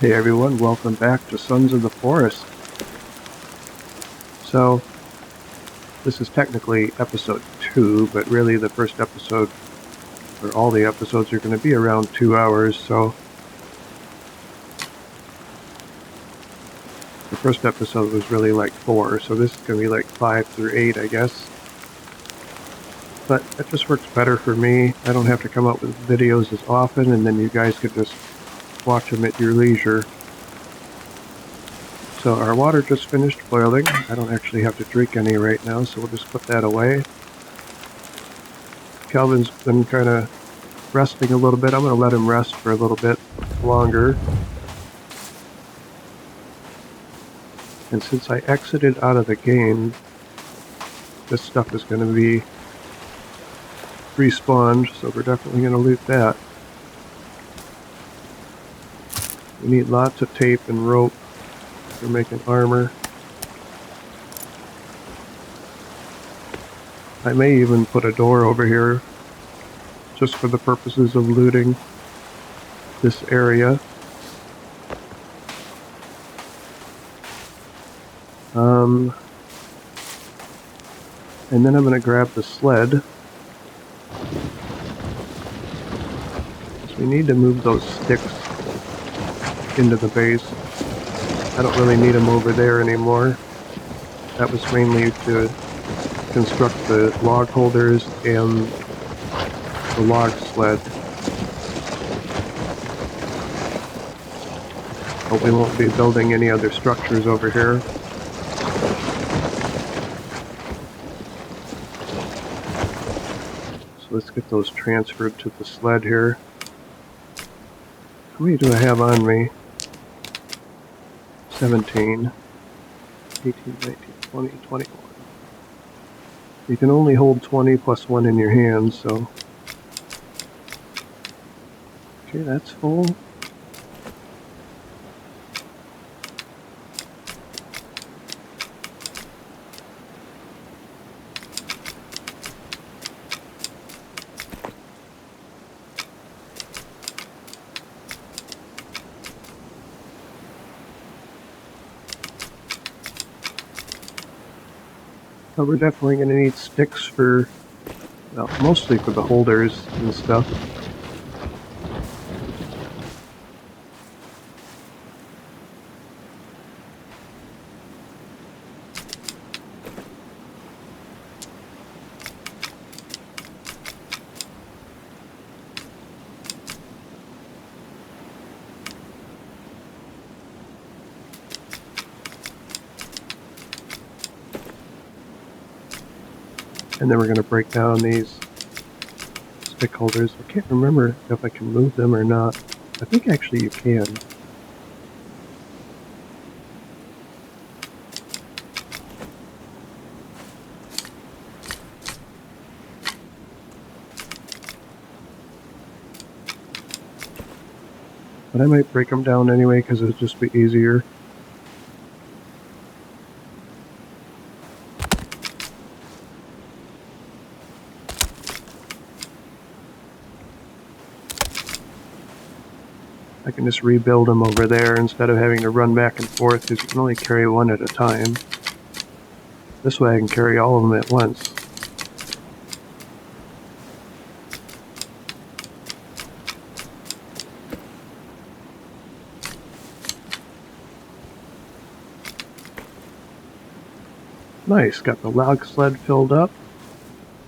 Hey everyone, welcome back to Sons of the Forest. So, this is technically episode 2, but really the first episode, or all the episodes are going to be around 2 hours, so the first episode was really like 4, so this is going to be like 5 through 8, I guess. But that just works better for me. I don't have to come up with videos as often, and then you guys could just watch them at your leisure. So our water just finished boiling. I don't actually have to drink any right now, so we'll just put that away. Calvin's been kind of resting a little bit. I'm going to let him rest for a little bit longer. And since I exited out of the game, this stuff is going to be respawned, so we're definitely going to loot that. We need lots of tape and rope for making armor. I may even put a door over here just for the purposes of looting this area. And then I'm going to grab the sled. We need to move those sticks into the base. I don't really need them over there anymore. That was mainly to construct the log holders and the log sled. But we won't be building any other structures over here. So let's get those transferred to the sled here. How many do I have on me? 17, 18, 19, 20, 21. You can only hold 20 plus 1 in your hand, so... Okay, that's full. But we're definitely going to need sticks for, well, mostly for the holders and stuff. And then we're going to break down these stick holders. I can't remember if I can move them or not. I think actually you can. But I might break them down anyway because it would just be easier. I can just rebuild them over there instead of having to run back and forth because you can only carry one at a time. This way I can carry all of them at once. Nice, got the log sled filled up.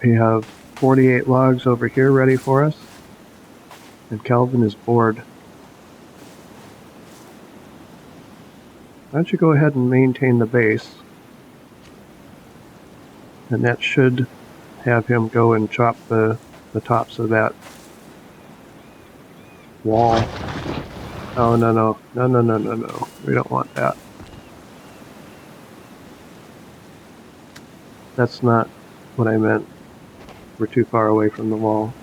We have 48 logs over here ready for us. And Calvin is bored. Why don't you go ahead and maintain the base? And that should have him go and chop the tops of that wall. Oh, no. We don't want that. That's not what I meant. We're too far away from the wall.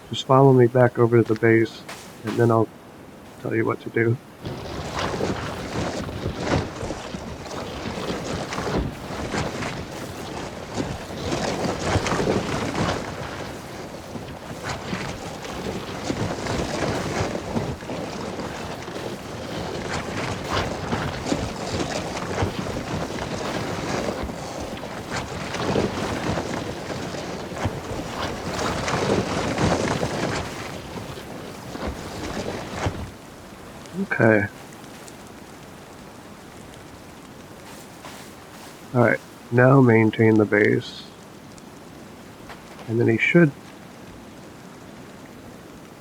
Just follow me back over to the base, and then I'll tell you what to do. Okay. Alright, now maintain the base. And then he should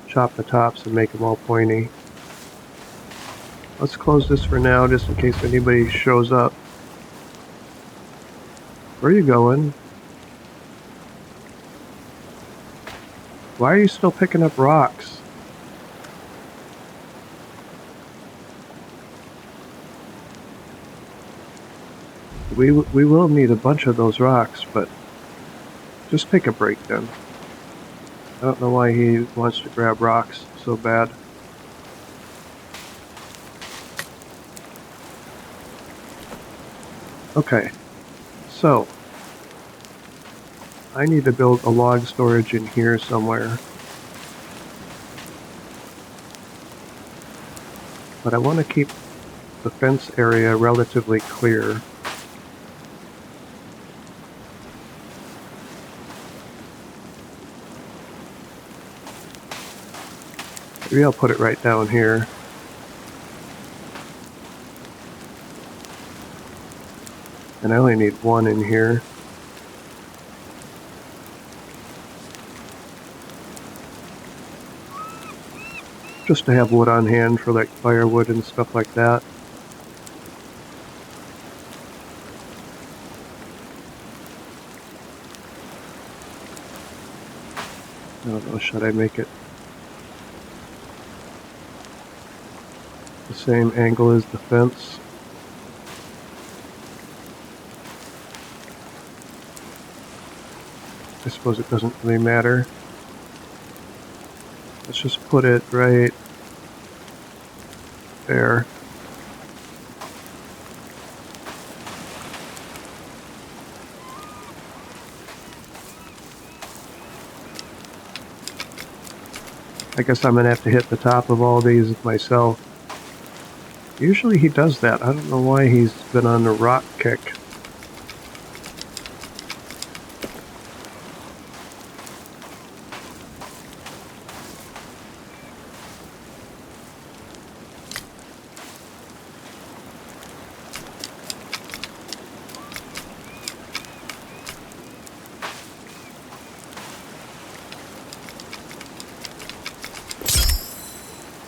chop the tops and make them all pointy. Let's close this for now, just in case anybody shows up. Where are you going? Why are you still picking up rocks? We will need a bunch of those rocks, but just take a break then. I don't know why he wants to grab rocks so bad. Okay, so I need to build a log storage in here somewhere. But I want to keep the fence area relatively clear. Maybe I'll put it right down here. And I only need one in here. Just to have wood on hand for like firewood and stuff like that. I don't know, should I make it the same angle as the fence? I suppose it doesn't really matter. Let's just put it right there. I guess I'm gonna have to hit the top of all these myself. Usually he does that. I don't know why he's been on the rock kick.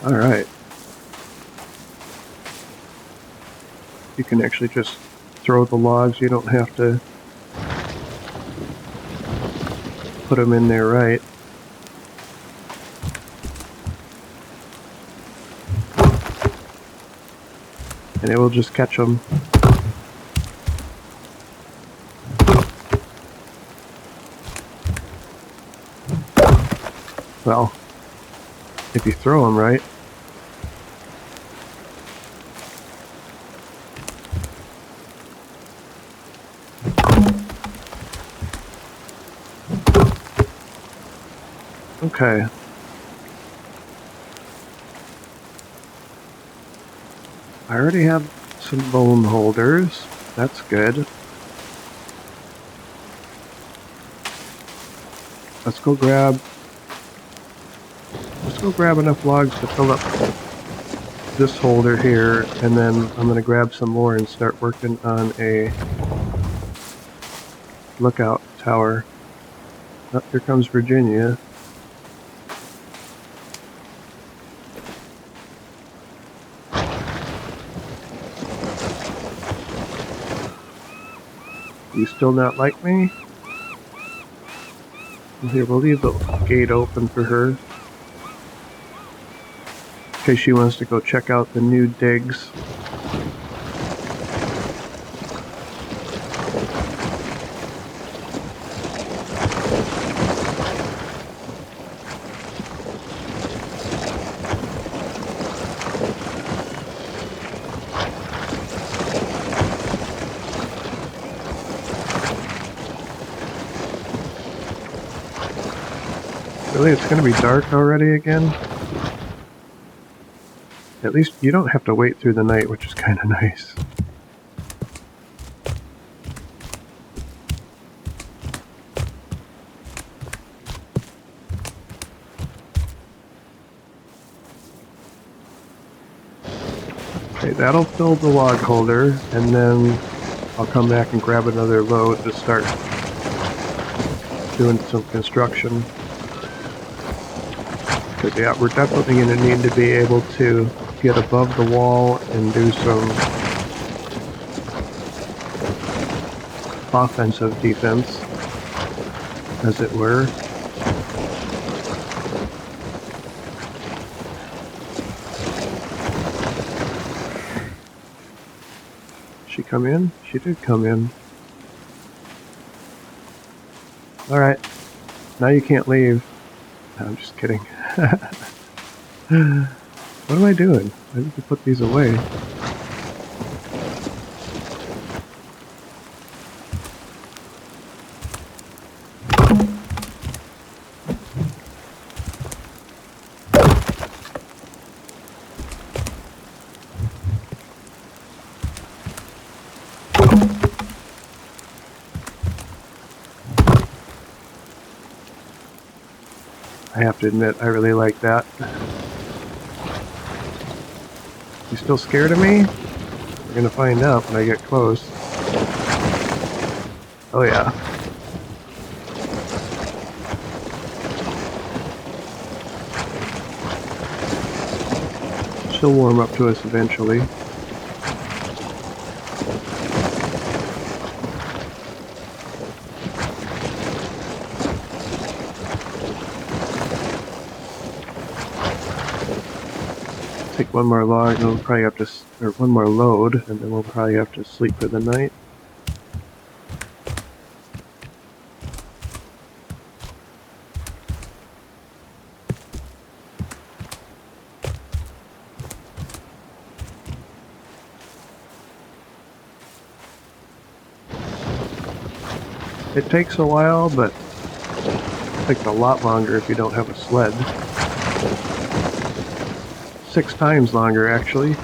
Alright. You can actually just throw the logs, you don't have to put them in there right. And it will just catch them. Well, if you throw them right. Okay. I already have some bone holders. That's good. Let's go grab enough logs to fill up this holder here, and then I'm going to grab some more and start working on a lookout tower. Oh, here comes Virginia. You still not like me? Here, we'll leave the gate open for her. In case she wants to go check out the new digs. Really, it's going to be dark already again? At least you don't have to wait through the night, which is kind of nice. Okay, that'll fill the log holder, and then I'll come back and grab another load to start doing some construction. Because yeah, we're definitely going to need to be able to get above the wall and do some offensive defense, as it were. She come in? She did come in. Alright, now you can't leave. No, I'm just kidding. What am I doing? I need to put these away. I have to admit, I really like that. You still scared of me? We're gonna find out when I get close. Oh yeah. She'll warm up to us eventually. Take one more log, and we'll probably have to, or one more load, and then we'll probably have to sleep for the night. It takes a while, but it takes a lot longer if you don't have a sled. 6 times longer, actually.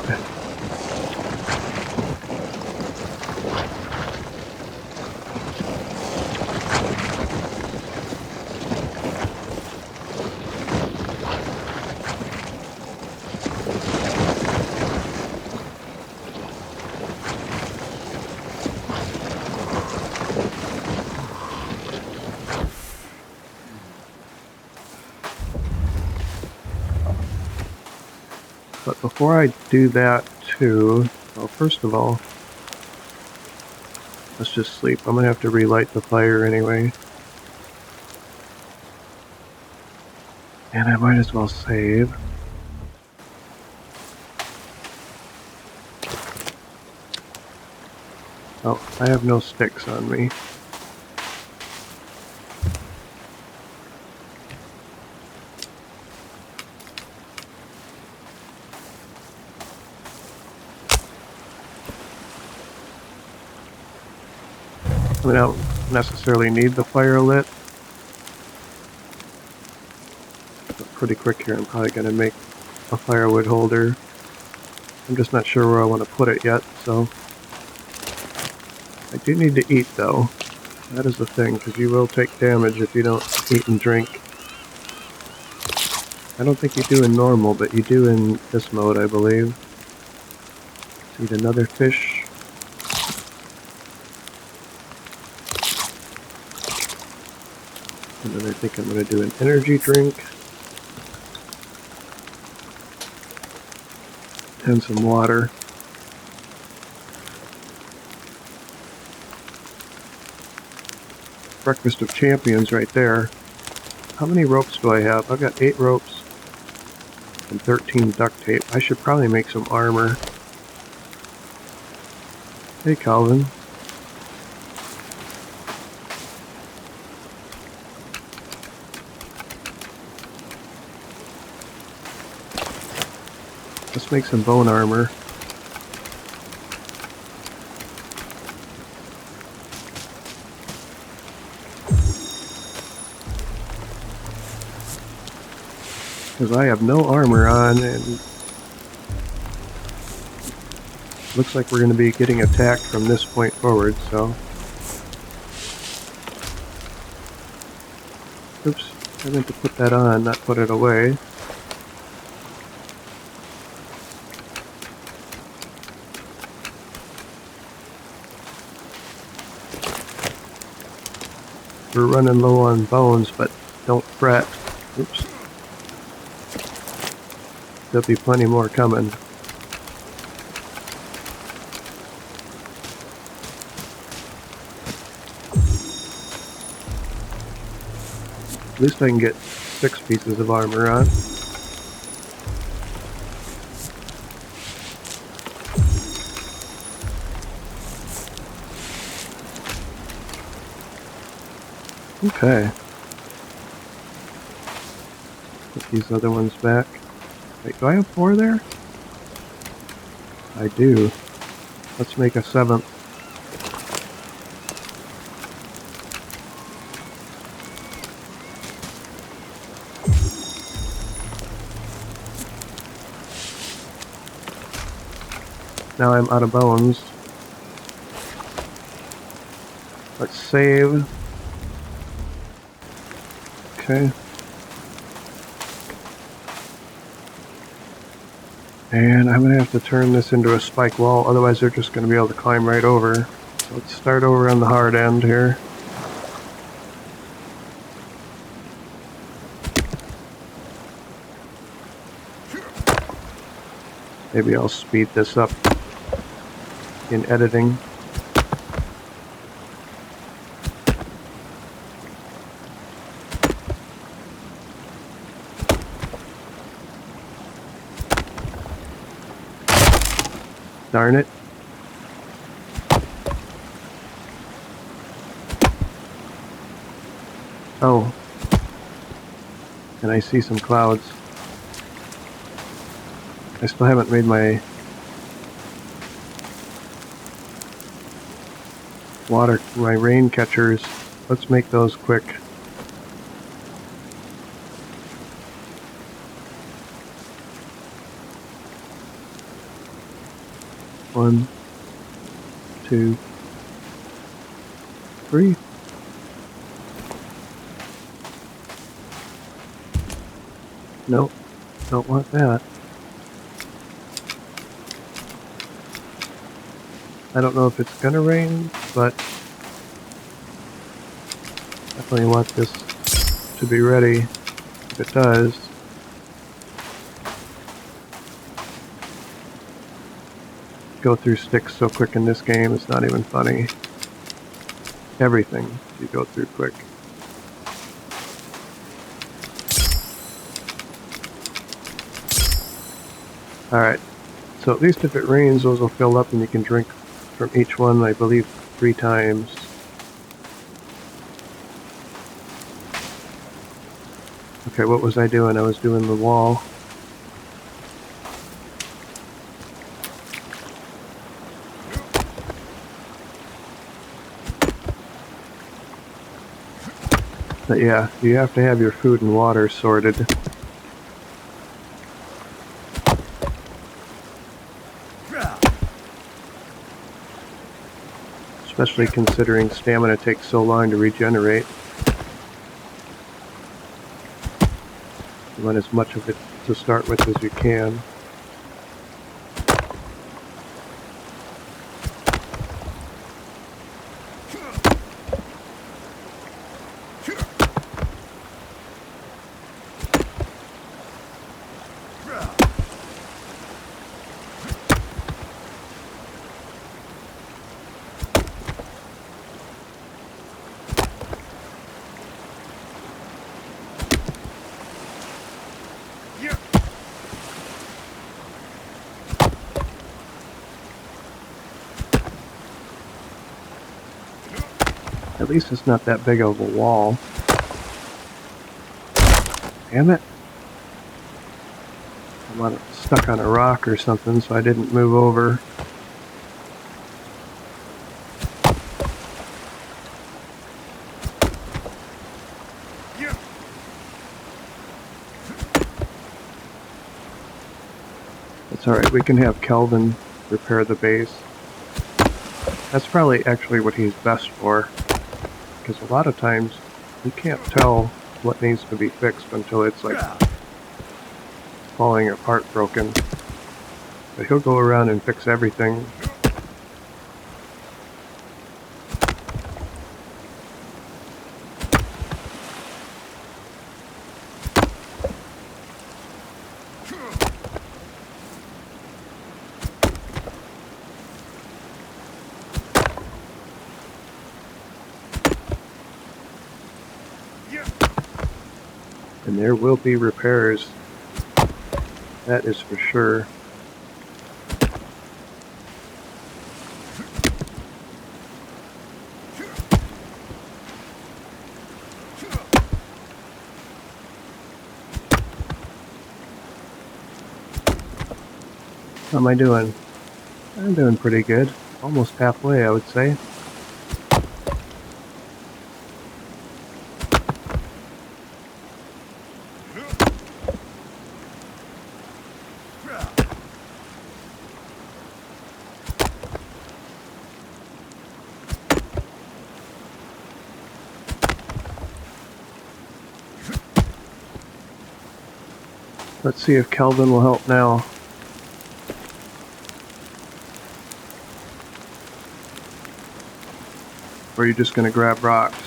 But before I do that too, well, first of all, let's just sleep. I'm gonna have to relight the fire anyway. And I might as well save. Oh, I have no sticks on me. I mean, I don't necessarily need the fire lit. But pretty quick here, I'm probably going to make a firewood holder. I'm just not sure where I want to put it yet, so... I do need to eat, though. That is the thing, because you will take damage if you don't eat and drink. I don't think you do in normal, but you do in this mode, I believe. Let's eat another fish. And then I think I'm going to do an energy drink. And some water. Breakfast of champions right there. How many ropes do I have? I've got 8 ropes and 13 duct tape. I should probably make some armor. Hey, Calvin. Let's make some bone armor. Because I have no armor on, and looks like we're going to be getting attacked from this point forward, so... Oops, I meant to put that on, not put it away. We're running low on bones, but don't fret. Oops. There'll be plenty more coming. At least I can get 6 pieces of armor on. Okay. Put these other ones back. Wait, do I have 4 there? I do. Let's make a 7th. Now I'm out of bones. Let's save. Okay. And I'm going to have to turn this into a spike wall, otherwise they're just going to be able to climb right over. So let's start over on the hard end here. Maybe I'll speed this up in editing. Darn it. Oh. And I see some clouds. I still haven't made my rain catchers. Let's make those quick. One, 2, 3. Nope, don't want that. I don't know if it's gonna rain, but definitely want this to be ready if it does. Go through sticks so quick in this game, it's not even funny. Everything you go through quick. Alright, so at least if it rains, those will fill up and you can drink from each one, I believe, 3 times. Okay, what was I doing? I was doing the wall. But yeah, you have to have your food and water sorted. Especially considering stamina takes so long to regenerate. You want as much of it to start with as you can. At least it's not that big of a wall. Damn it. I'm stuck on a rock or something, so I didn't move over. It's alright, we can have Kelvin repair the base. That's probably actually what he's best for. Because a lot of times you can't tell what needs to be fixed until it's like falling apart broken. But he'll go around and fix everything. And there will be repairs. That is for sure. How am I doing? I'm doing pretty good. Almost halfway, I would say. Let's see if Kelvin will help now. Or are you just going to grab rocks?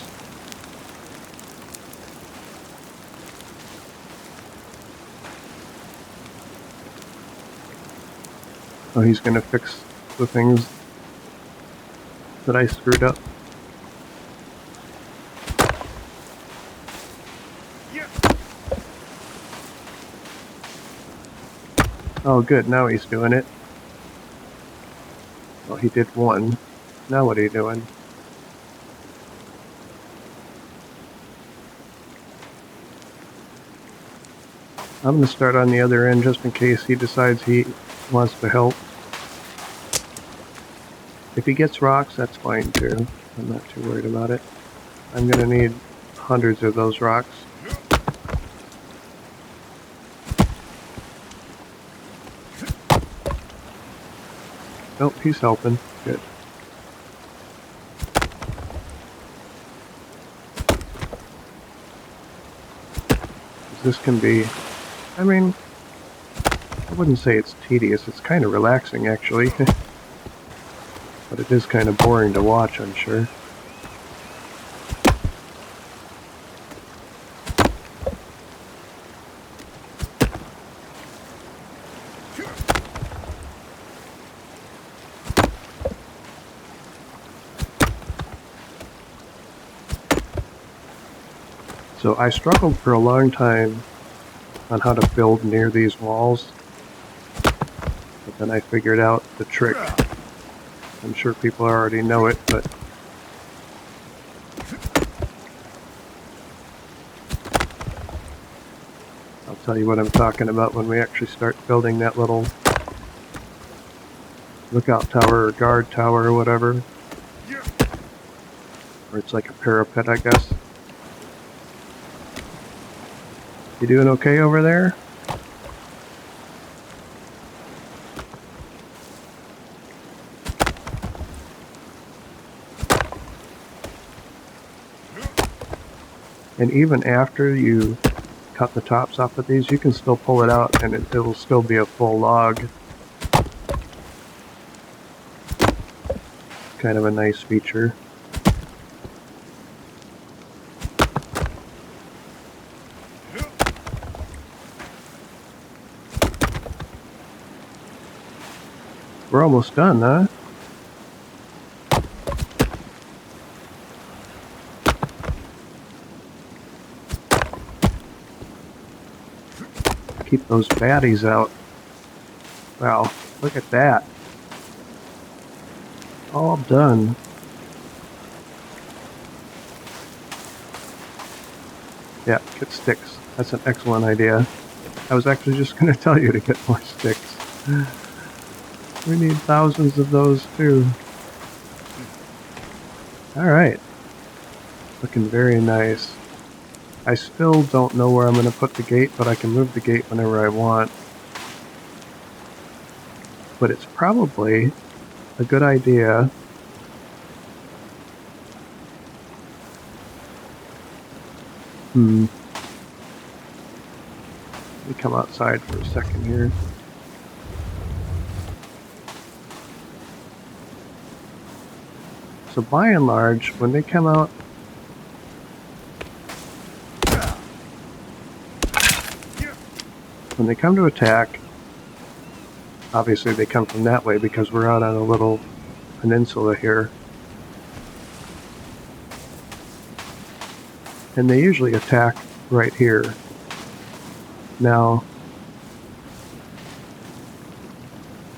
Oh, he's going to fix the things that I screwed up. Oh, good. Now he's doing it. Well, he did one. Now what are you doing? I'm going to start on the other end just in case he decides he wants to help. If he gets rocks, that's fine too. I'm not too worried about it. I'm going to need hundreds of those rocks. Nope, he's helping. Good. This can be, I mean, I wouldn't say it's tedious. It's kind of relaxing, actually. But it is kind of boring to watch, I'm sure. So I struggled for a long time on how to build near these walls, but then I figured out the trick. I'm sure people already know it, but I'll tell you what I'm talking about when we actually start building that little lookout tower or guard tower or whatever. Or it's like a parapet, I guess. You doing okay over there? And even after you cut the tops off of these, you can still pull it out and it'll still be a full log. Kind of a nice feature. We're almost done, huh? Keep those baddies out. Wow, look at that. All done. Yeah, get sticks. That's an excellent idea. I was actually just going to tell you to get more sticks. We need thousands of those too. Alright. Looking very nice. I still don't know where I'm going to put the gate, but I can move the gate whenever I want. But it's probably a good idea Let me come outside for a second here. So by and large, when they come out, when they come to attack, obviously they come from that way because we're out on a little peninsula here. And they usually attack right here. Now,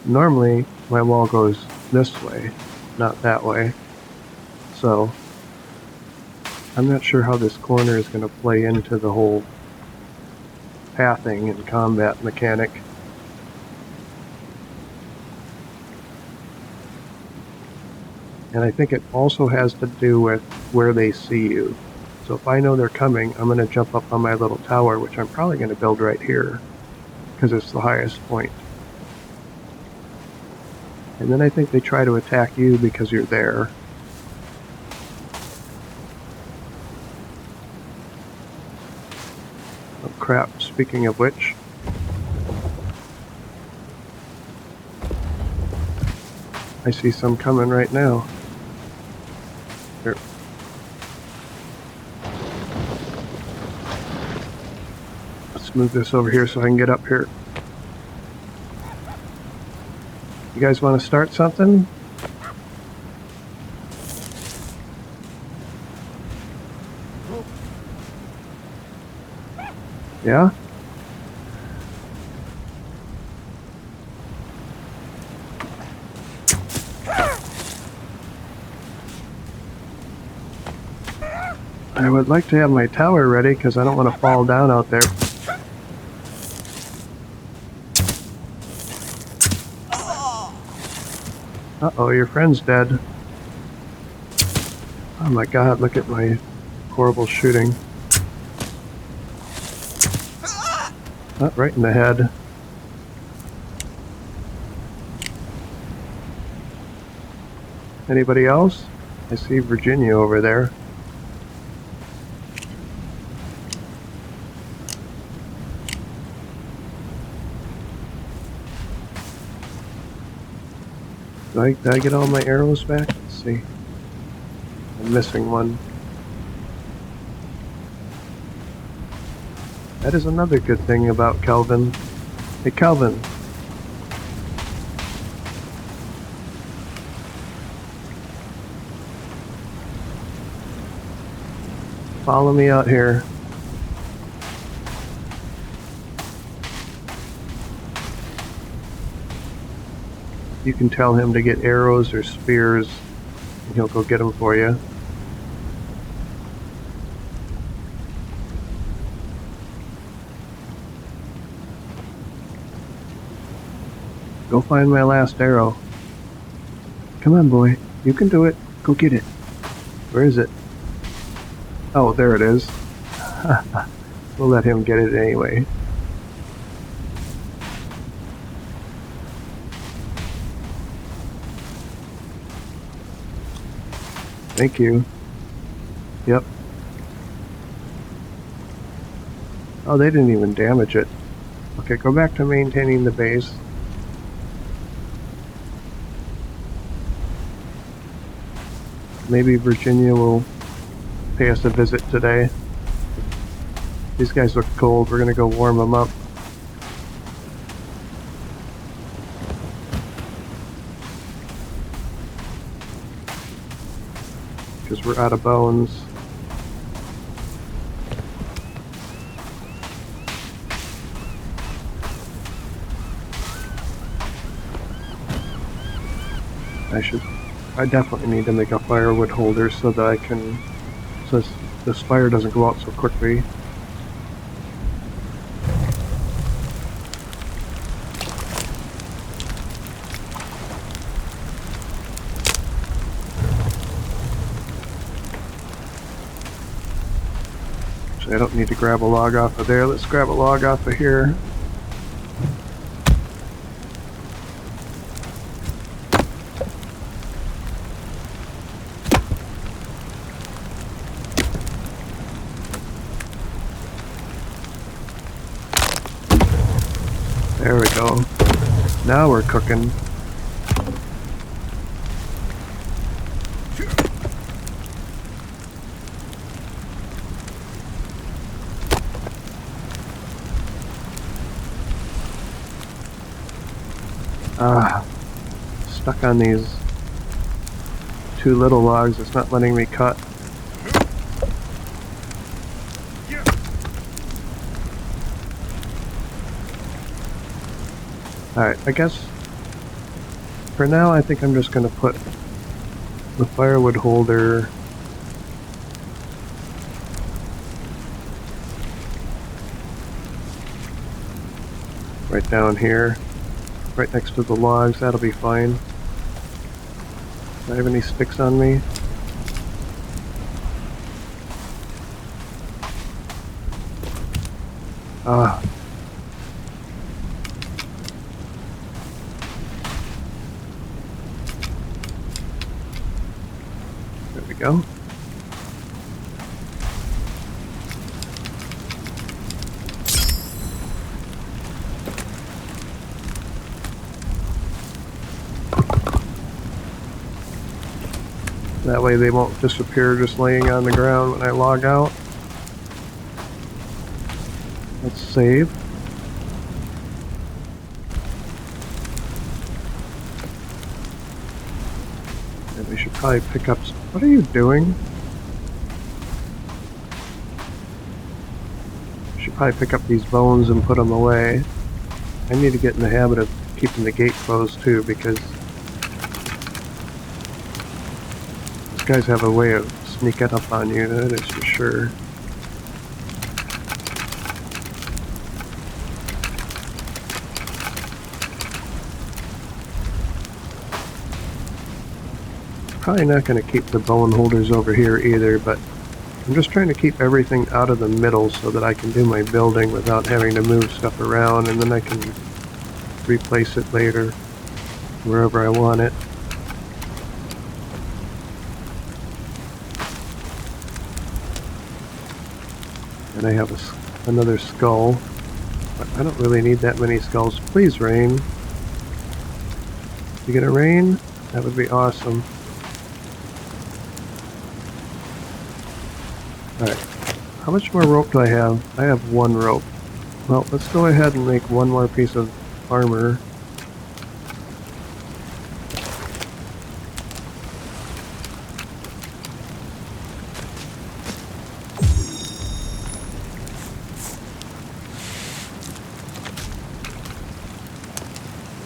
normally my wall goes this way, not that way. So, I'm not sure how this corner is going to play into the whole pathing and combat mechanic. And I think it also has to do with where they see you. So if I know they're coming, I'm going to jump up on my little tower, which I'm probably going to build right here, because it's the highest point. And then I think they try to attack you because you're there. Oh crap, speaking of which. I see some coming right now. Here. Let's move this over here so I can get up here. You guys want to start something? Yeah? I would like to have my tower ready because I don't want to fall down out there. Uh-oh, your friend's dead. Oh my god, look at my horrible shooting. Oh, right in the head. Anybody else? I see Virginia over there. Did I get all my arrows back? Let's see. I'm missing one. That is another good thing about Kelvin. Hey, Kelvin. Follow me out here. You can tell him to get arrows or spears, and he'll go get them for you. Go find my last arrow. Come on, boy. You can do it. Go get it. Where is it? Oh, there it is. We'll let him get it anyway. Thank you. Yep. Oh, they didn't even damage it. Okay, go back to maintaining the base. Maybe Virginia will pay us a visit today. These guys look cold. We're gonna go warm them up. Because we're out of bones. I definitely need to make a firewood holder so that so this fire doesn't go out so quickly. Actually, I don't need to grab a log off of there. Let's grab a log off of here. There we go. Now we're cooking. Stuck on these two little logs. It's not letting me cut. Alright, I guess for now I think I'm just going to put the firewood holder right down here, right next to the logs. That'll be fine. Do I have any sticks on me? Ah. There we go. That way they won't disappear just laying on the ground when I log out. Let's save. And we should probably pick up some... What are you doing? Should probably pick up these bones and put them away. I need to get in the habit of keeping the gate closed too, because these guys have a way of sneaking up on you, that is for sure. Probably not going to keep the bone holders over here either, but I'm just trying to keep everything out of the middle so that I can do my building without having to move stuff around, and then I can replace it later wherever I want it. And I have another skull, but I don't really need that many skulls. Please rain. You gonna rain? That would be awesome. Alright, how much more rope do I have? I have one rope. Well, let's go ahead and make one more piece of armor.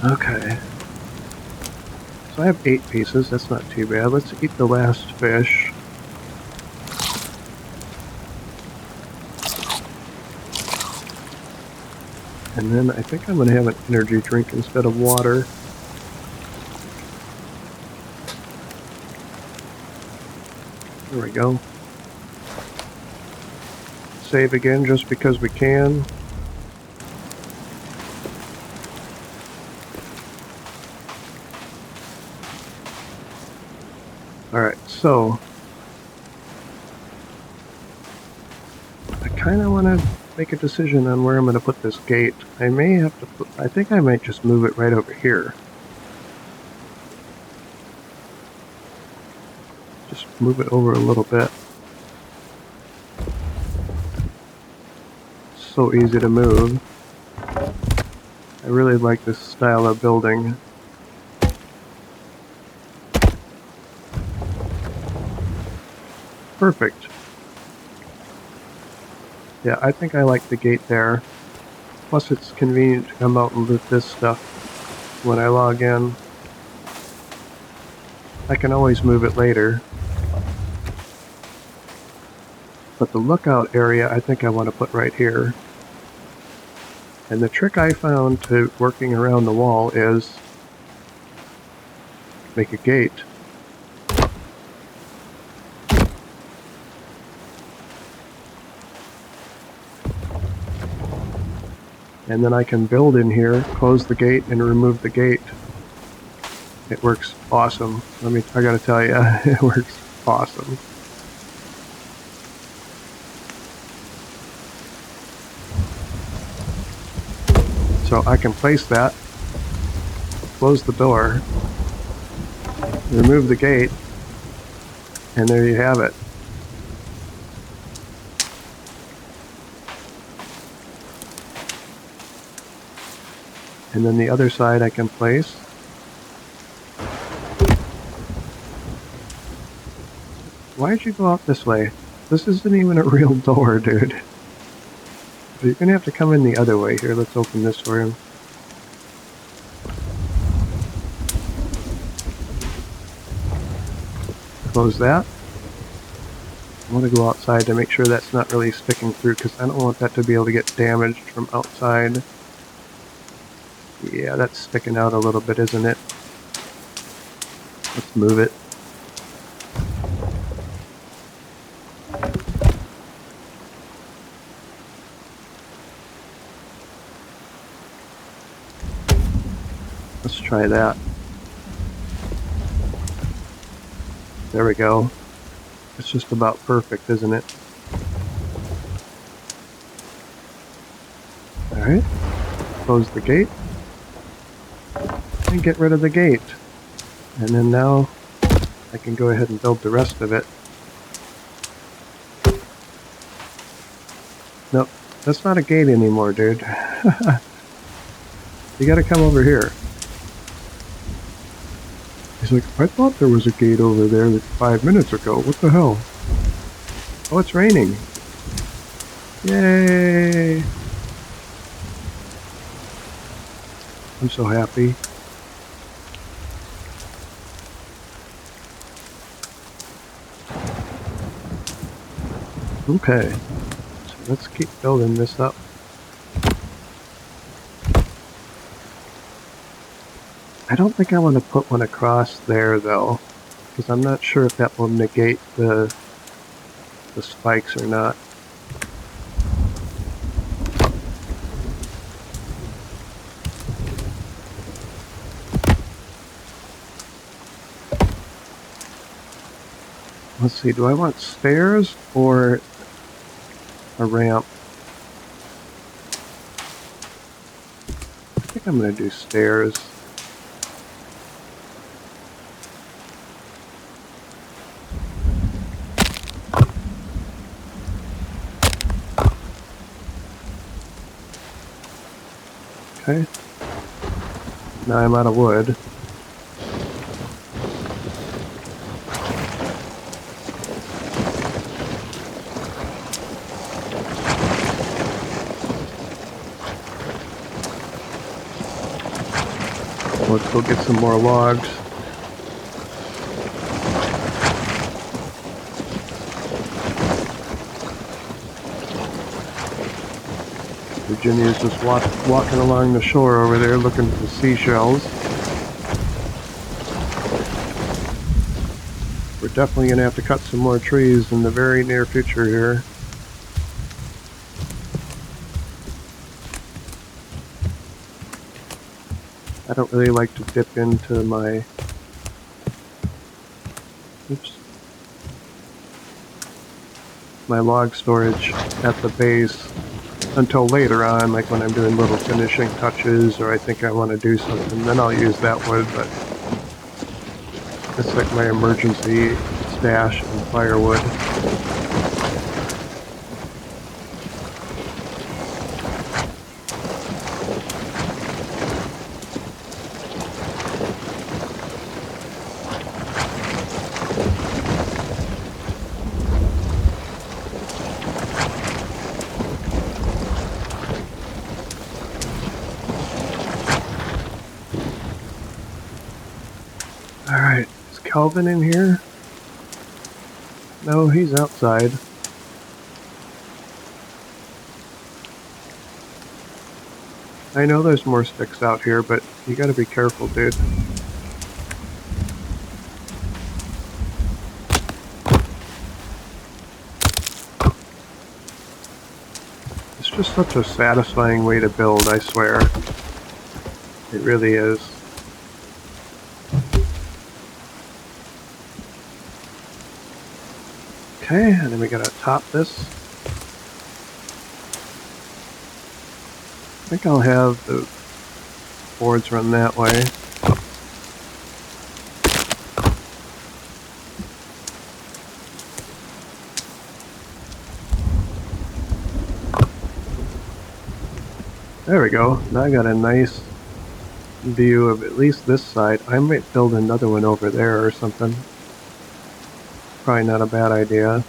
Okay. So I have 8 pieces, that's not too bad. Let's eat the last fish. And then I think I'm going to have an energy drink instead of water. There we go. Save again just because we can. Alright, so I kind of want to make a decision on where I'm going to put this gate. I may have to put, I think I might just move it right over here. Just move it over a little bit. So easy to move. I really like this style of building. Perfect. Yeah, I think I like the gate there. Plus it's convenient to come out and loot this stuff when I log in. I can always move it later. But the lookout area I think I want to put right here. And the trick I found to working around the wall is make a gate. And then I can build in here, close the gate, and remove the gate. It works awesome. I gotta tell you, it works awesome. So I can place that, close the door, remove the gate, and there you have it. And then the other side I can place. Why'd you go out this way? This isn't even a real door, dude. You're gonna have to come in the other way. Here, let's open this for him. close that. I want to go outside to make sure that's not really sticking through, because I don't want that to be able to get damaged from outside. Yeah, that's sticking out a little bit, isn't it? Let's move it. Let's try that. There we go. It's just about perfect, isn't it? Alright. Close the gate. And get rid of the gate. And then now I can go ahead and build the rest of it. Nope. That's not a gate anymore, dude. You gotta come over here. He's like, I thought there was a gate over there 5 minutes ago. What the hell? Oh, it's raining. Yay! I'm so happy. Okay. So let's keep building this up. I don't think I want to put one across there, though, because I'm not sure if that will negate the spikes or not. Let's see, do I want stairs or a ramp? I think I'm going to do stairs. Okay. Now I'm out of wood. Let's go get some more logs. Virginia's just walking along the shore over there looking for the seashells. We're definitely going to have to cut some more trees in the very near future here. I don't really like to dip into my... my log storage at the base until later on, like when I'm doing little finishing touches or I think I want to do something, then I'll use that wood, but it's like my emergency stash and firewood. Alright, is Calvin in here? No, he's outside. I know there's more sticks out here, but you gotta be careful, dude. It's just such a satisfying way to build, I swear. It really is. Okay, and then we gotta top this. I think I'll have the boards run that way. There we go. Now I got a nice view of at least this side. I might build another one over there or something. Probably not a bad idea.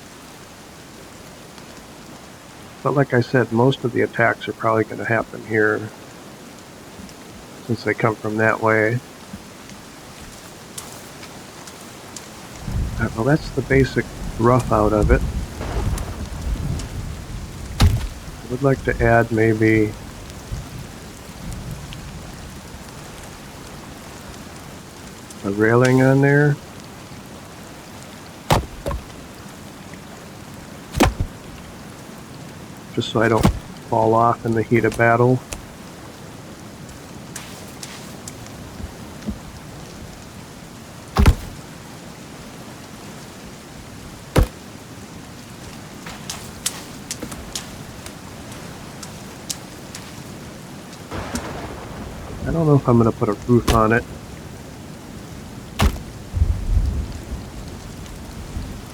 But like I said, most of the attacks are probably going to happen here, since they come from that way. Alright, well, that's the basic rough out of it. I would like to add maybe a railing on there. Just so I don't fall off in the heat of battle. I don't know if I'm going to put a roof on it.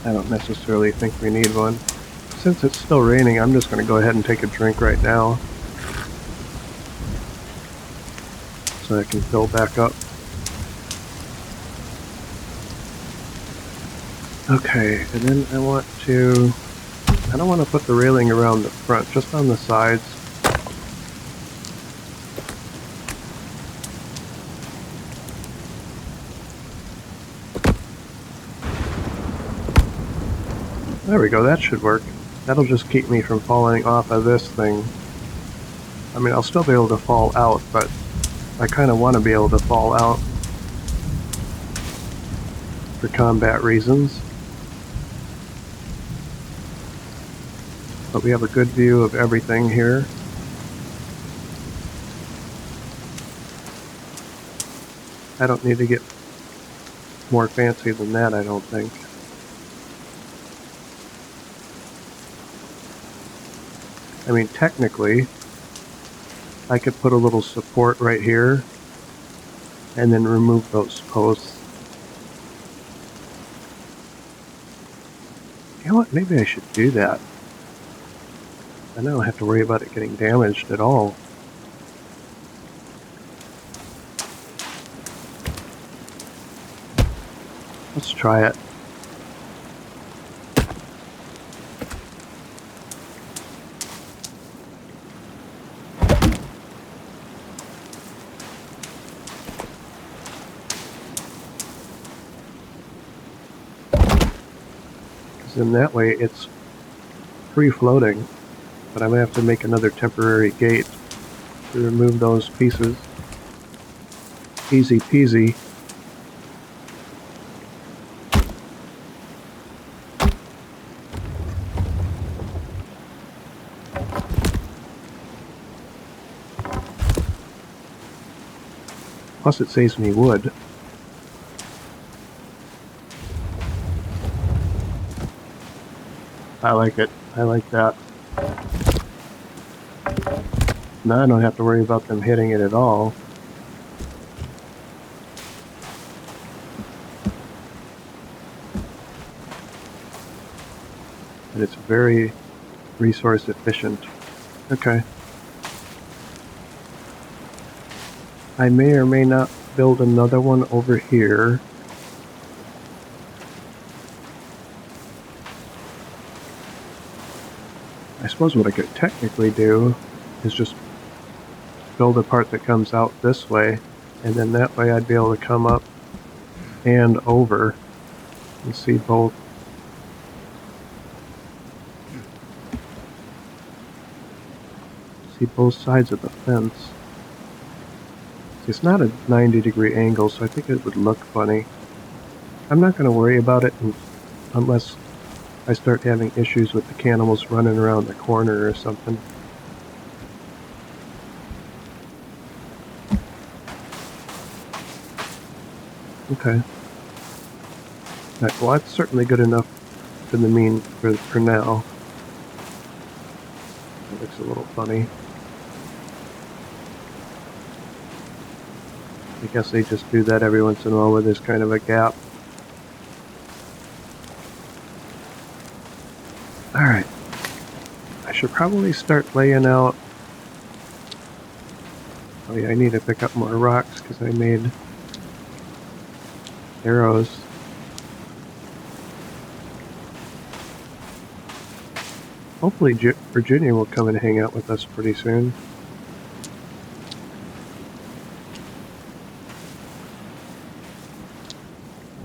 I don't necessarily think we need one. Since it's still raining, I'm just going to go ahead and take a drink right now, so I can fill back up. Okay, and then I don't want to put the railing around the front, just on the sides. There we go, that should work. That'll just keep me from falling off of this thing. I mean, I'll still be able to fall out, but I kind of want to be able to fall out for combat reasons. But we have a good view of everything here. I don't need to get more fancy than that, I don't think. I mean, technically, I could put a little support right here and then remove those posts. You know what? Maybe I should do that. Then I don't have to worry about it getting damaged at all. Let's try it. Because in that way it's free floating, but I'm going to have to make another temporary gate to remove those pieces. Easy peasy. Plus it saves me wood. I like it. I like that. Now I don't have to worry about them hitting it at all. And it's very resource efficient. Okay. I may or may not build another one over here. I suppose what I could technically do is just build a part that comes out this way, and then that way I'd be able to come up and over and see both. See both sides of the fence. It's not a 90-degree angle, so I think it would look funny. I'm not going to worry about it unless I start having issues with the canimals running around the corner or something. Okay. Right, well, that's certainly good enough for the for now. It looks a little funny. I guess they just do that every once in a while where there's kind of a gap. Alright. I should probably start laying out... Oh yeah, I need to pick up more rocks because I made arrows. Hopefully Virginia will come and hang out with us pretty soon.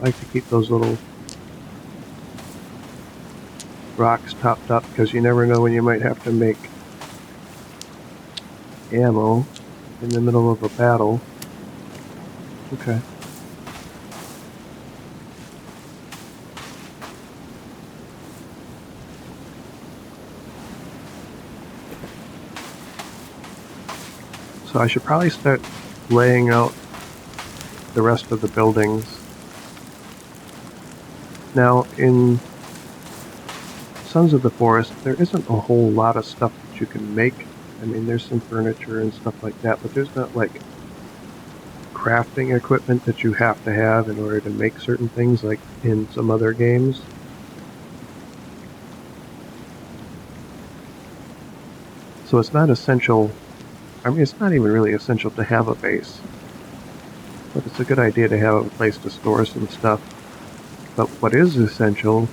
I like to keep those little rocks topped up, because you never know when you might have to make ammo in the middle of a battle. Okay. So I should probably start laying out the rest of the buildings. Now, in Sons of the Forest, there isn't a whole lot of stuff that you can make. I mean, there's some furniture and stuff like that, but there's not like crafting equipment that you have to have in order to make certain things like in some other games. So it's not essential. I mean, it's not even really essential to have a base, but it's a good idea to have a place to store some stuff. But what is essential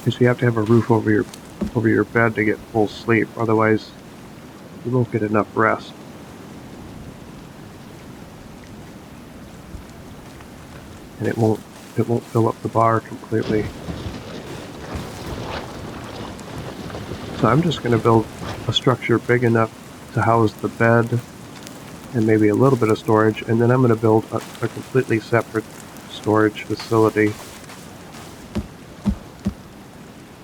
is you have to have a roof over your bed to get full sleep, otherwise you won't get enough rest. And it won't fill up the bar completely. So I'm just going to build a structure big enough to house the bed and maybe a little bit of storage, and then I'm going to build a completely separate storage facility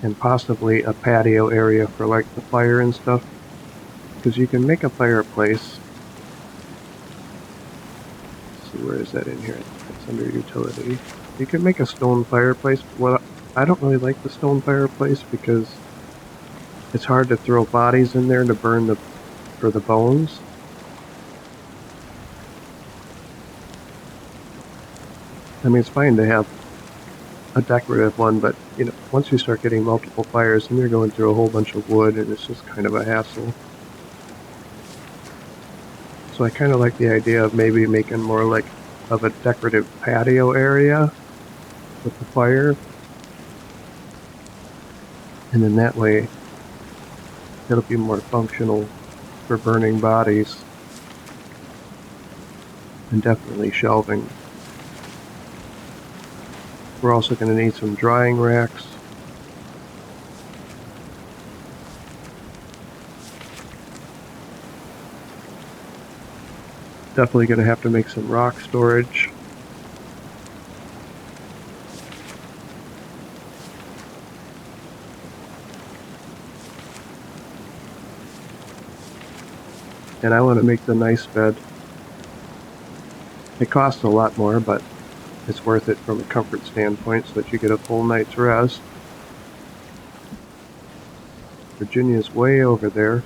and possibly a patio area for like the fire and stuff, because you can make a fireplace. Let's see, where is that in here? It's under utility. You can make a stone fireplace. Well, I don't really like the stone fireplace because it's hard to throw bodies in there to burn for the bones. I mean, it's fine to have a decorative one, but you know, once you start getting multiple fires, then you're going through a whole bunch of wood, and it's just kind of a hassle. So I kind of like the idea of maybe making more like of a decorative patio area with the fire, and then that way it'll be more functional for burning bodies, and definitely shelving. We're also going to need some drying racks. Definitely going to have to make some rock storage. And I want to make the nice bed. It costs a lot more, but it's worth it from a comfort standpoint so that you get a full night's rest. Virginia's way over there.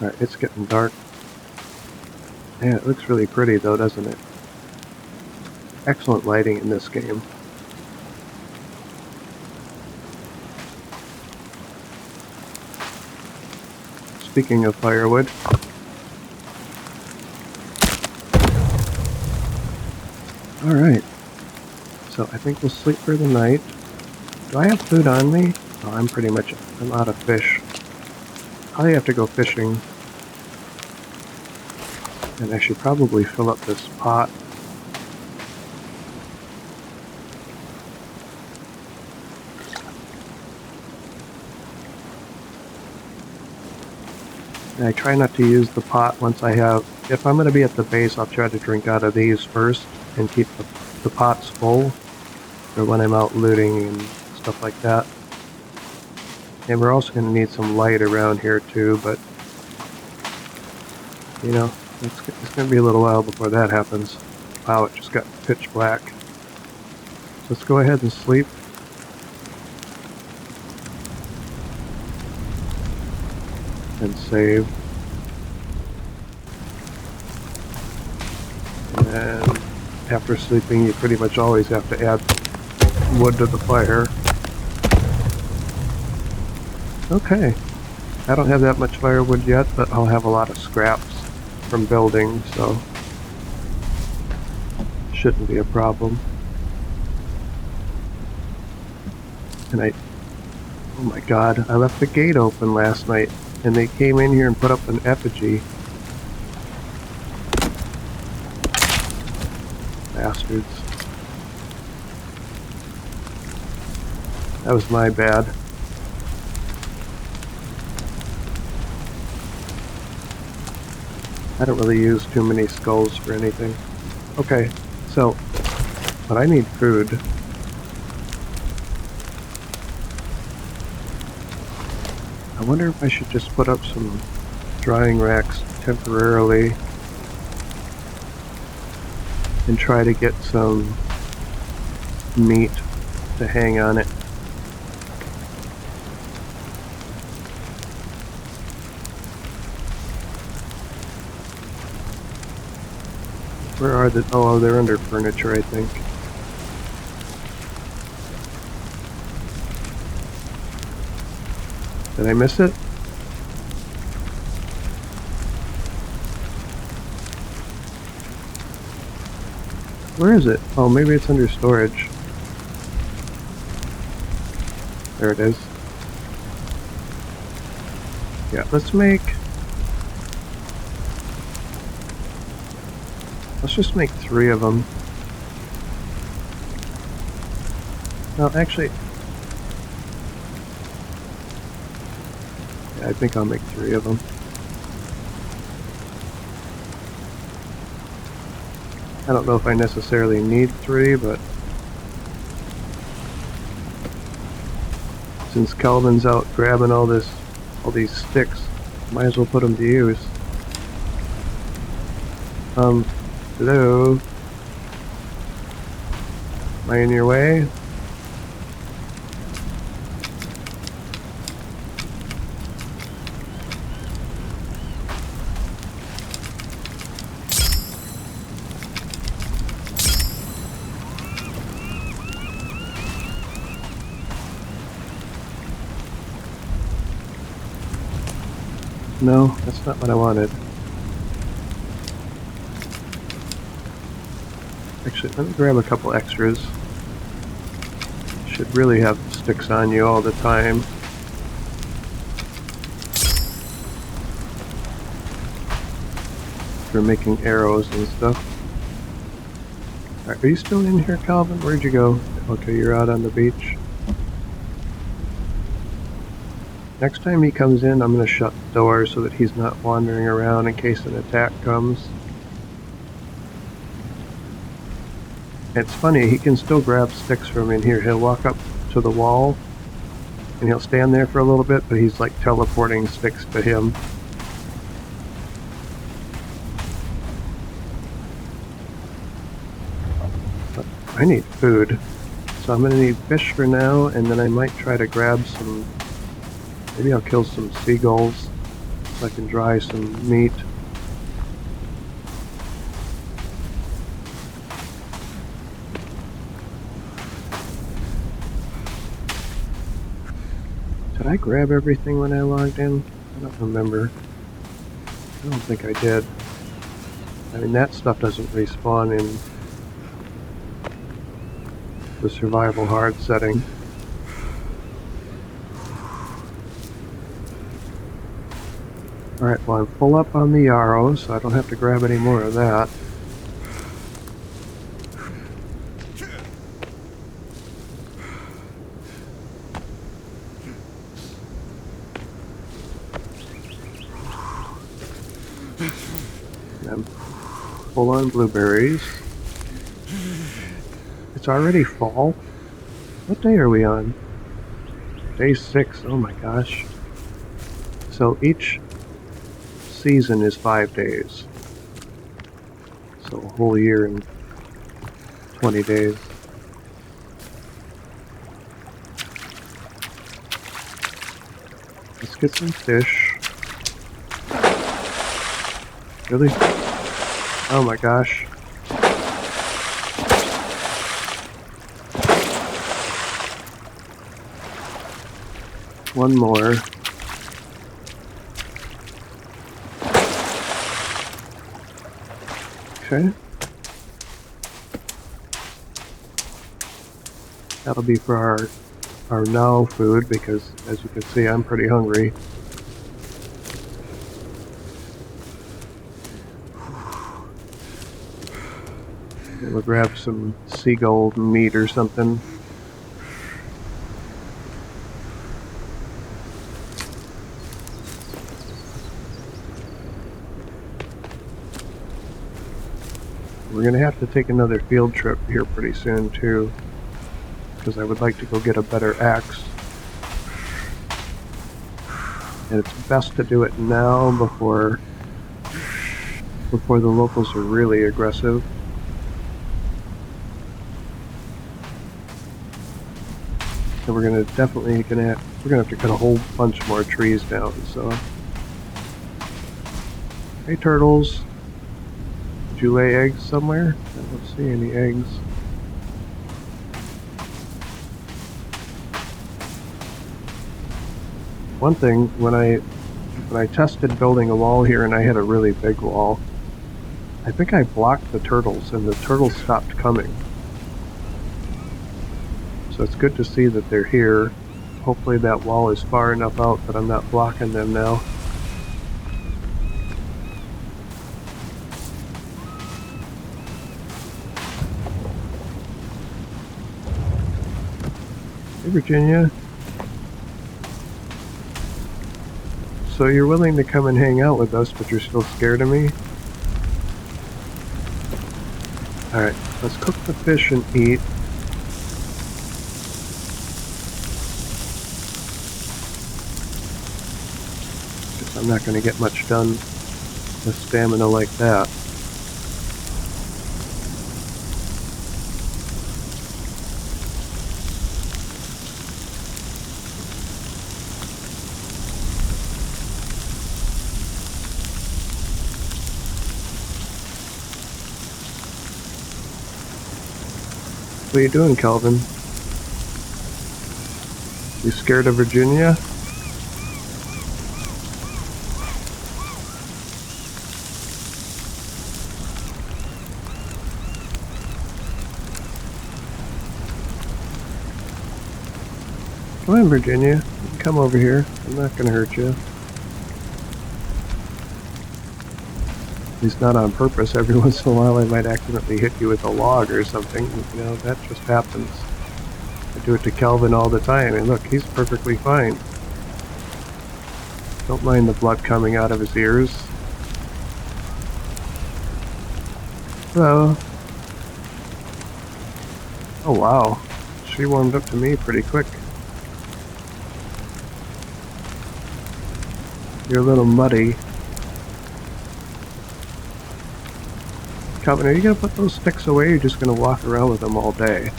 Alright, it's getting dark. Yeah, it looks really pretty though, doesn't it? Excellent lighting in this game. Speaking of firewood, alright, so I think we'll sleep for the night. Do I have food on me? Oh, I'm out of fish. Probably have to go fishing. And I should probably fill up this pot. And I try not to use the pot once I have... If I'm going to be at the base, I'll try to drink out of these first and keep the pots full for when I'm out looting and stuff like that. And we're also going to need some light around here too, but you know, it's going to be a little while before that happens. Wow, it just got pitch black. Let's go ahead and sleep. And save. And after sleeping, you pretty much always have to add wood to the fire. Okay. I don't have that much firewood yet, but I'll have a lot of scraps from building, so shouldn't be a problem. And oh my god, I left the gate open last night, and they came in here and put up an effigy. Bastards. That was my bad. I don't really use too many skulls for anything. Okay, so, but I need food. I wonder if I should just put up some drying racks temporarily and try to get some meat to hang on it. Where are the... oh, they're under furniture, I think. Did I miss it? Where is it? Oh, maybe it's under storage. There it is. Yeah, let's just make 3 of them. No, actually, yeah, I think I'll make 3 of them. I don't know if I necessarily need 3, but since Calvin's out grabbing all these sticks, might as well put them to use. Hello? Am I in your way? No, that's not what I wanted. Actually, let me grab a couple extras. Should really have sticks on you all the time. For making arrows and stuff. Are you still in here, Calvin? Where'd you go? Okay, you're out on the beach. Next time he comes in, I'm going to shut the door so that he's not wandering around in case an attack comes. It's funny, he can still grab sticks from in here. He'll walk up to the wall and he'll stand there for a little bit, but he's like teleporting sticks to him. But I need food, so I'm going to need fish for now, and then I might try to grab some... maybe I'll kill some seagulls so I can dry some meat. Did I grab everything when I logged in? I don't remember. I don't think I did. I mean, that stuff doesn't respawn in the survival hard setting. Alright, well I'm full up on the yarrow, so I don't have to grab any more of that. I'm full on blueberries. It's already fall? What day are we on? Day 6, oh my gosh. So each season is 5 days. So a whole year in 20 days. Let's get some fish. Really? Oh my gosh. One more. Okay. That'll be for our now food, because as you can see I'm pretty hungry. We'll grab some seagull meat or something. We're gonna have to take another field trip here pretty soon too, because I would like to go get a better axe. And it's best to do it now before the locals are really aggressive. So we're gonna have to cut a whole bunch more trees down. So, hey turtles, did you lay eggs somewhere? I don't see any eggs. One thing, when I tested building a wall here and I had a really big wall, I think I blocked the turtles and the turtles stopped coming. So it's good to see that they're here. Hopefully that wall is far enough out that I'm not blocking them now. Hey Virginia. So you're willing to come and hang out with us, but you're still scared of me? Alright, let's cook the fish and eat. Guess I'm not going to get much done with stamina like that. What are you doing, Calvin? You scared of Virginia? Come on, Virginia. You can come over here. I'm not going to hurt you. At least not on purpose. Every once in a while I might accidentally hit you with a log or something. You know, that just happens. I do it to Calvin all the time, and look, he's perfectly fine. Don't mind the blood coming out of his ears. Hello. Oh wow, she warmed up to me pretty quick. You're a little muddy. Calvin, are you gonna put those sticks away, or are you just gonna walk around with them all day?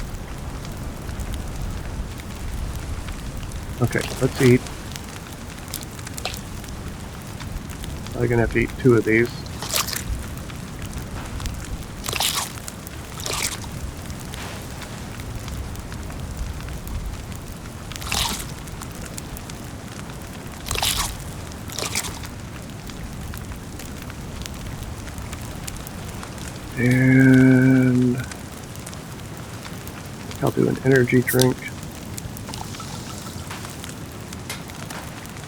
Okay, let's eat. I'm gonna have to eat 2 of these. And I'll do an energy drink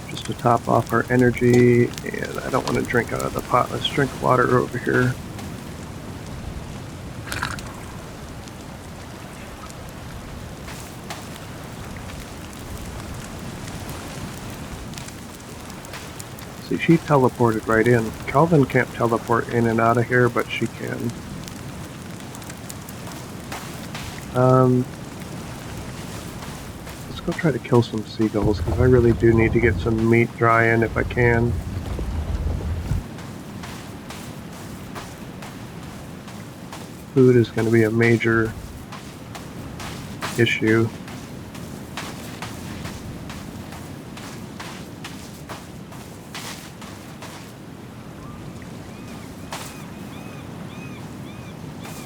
just to top off our energy, and I don't want to drink out of the pot. Let's drink water over here. See, she teleported right in. Calvin can't teleport in and out of here, but she can. Let's go try to kill some seagulls, because I really do need to get some meat drying if I can. Food is going to be a major issue.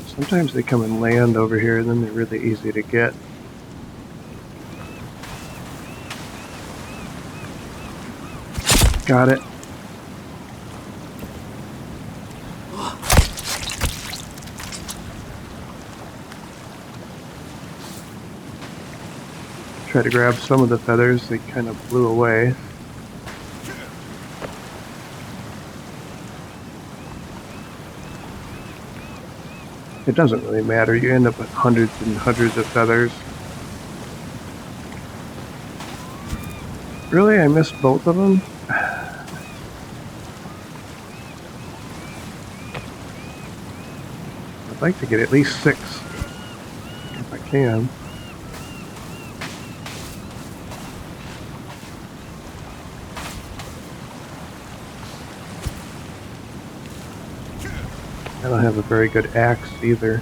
Sometimes they come and land over here, and then they're really easy to get. Got it. Try to grab some of the feathers, they kind of blew away. It doesn't really matter, you end up with hundreds and hundreds of feathers. Really? I missed both of them? I'd like to get at least 6, if I can. I don't have a very good axe either.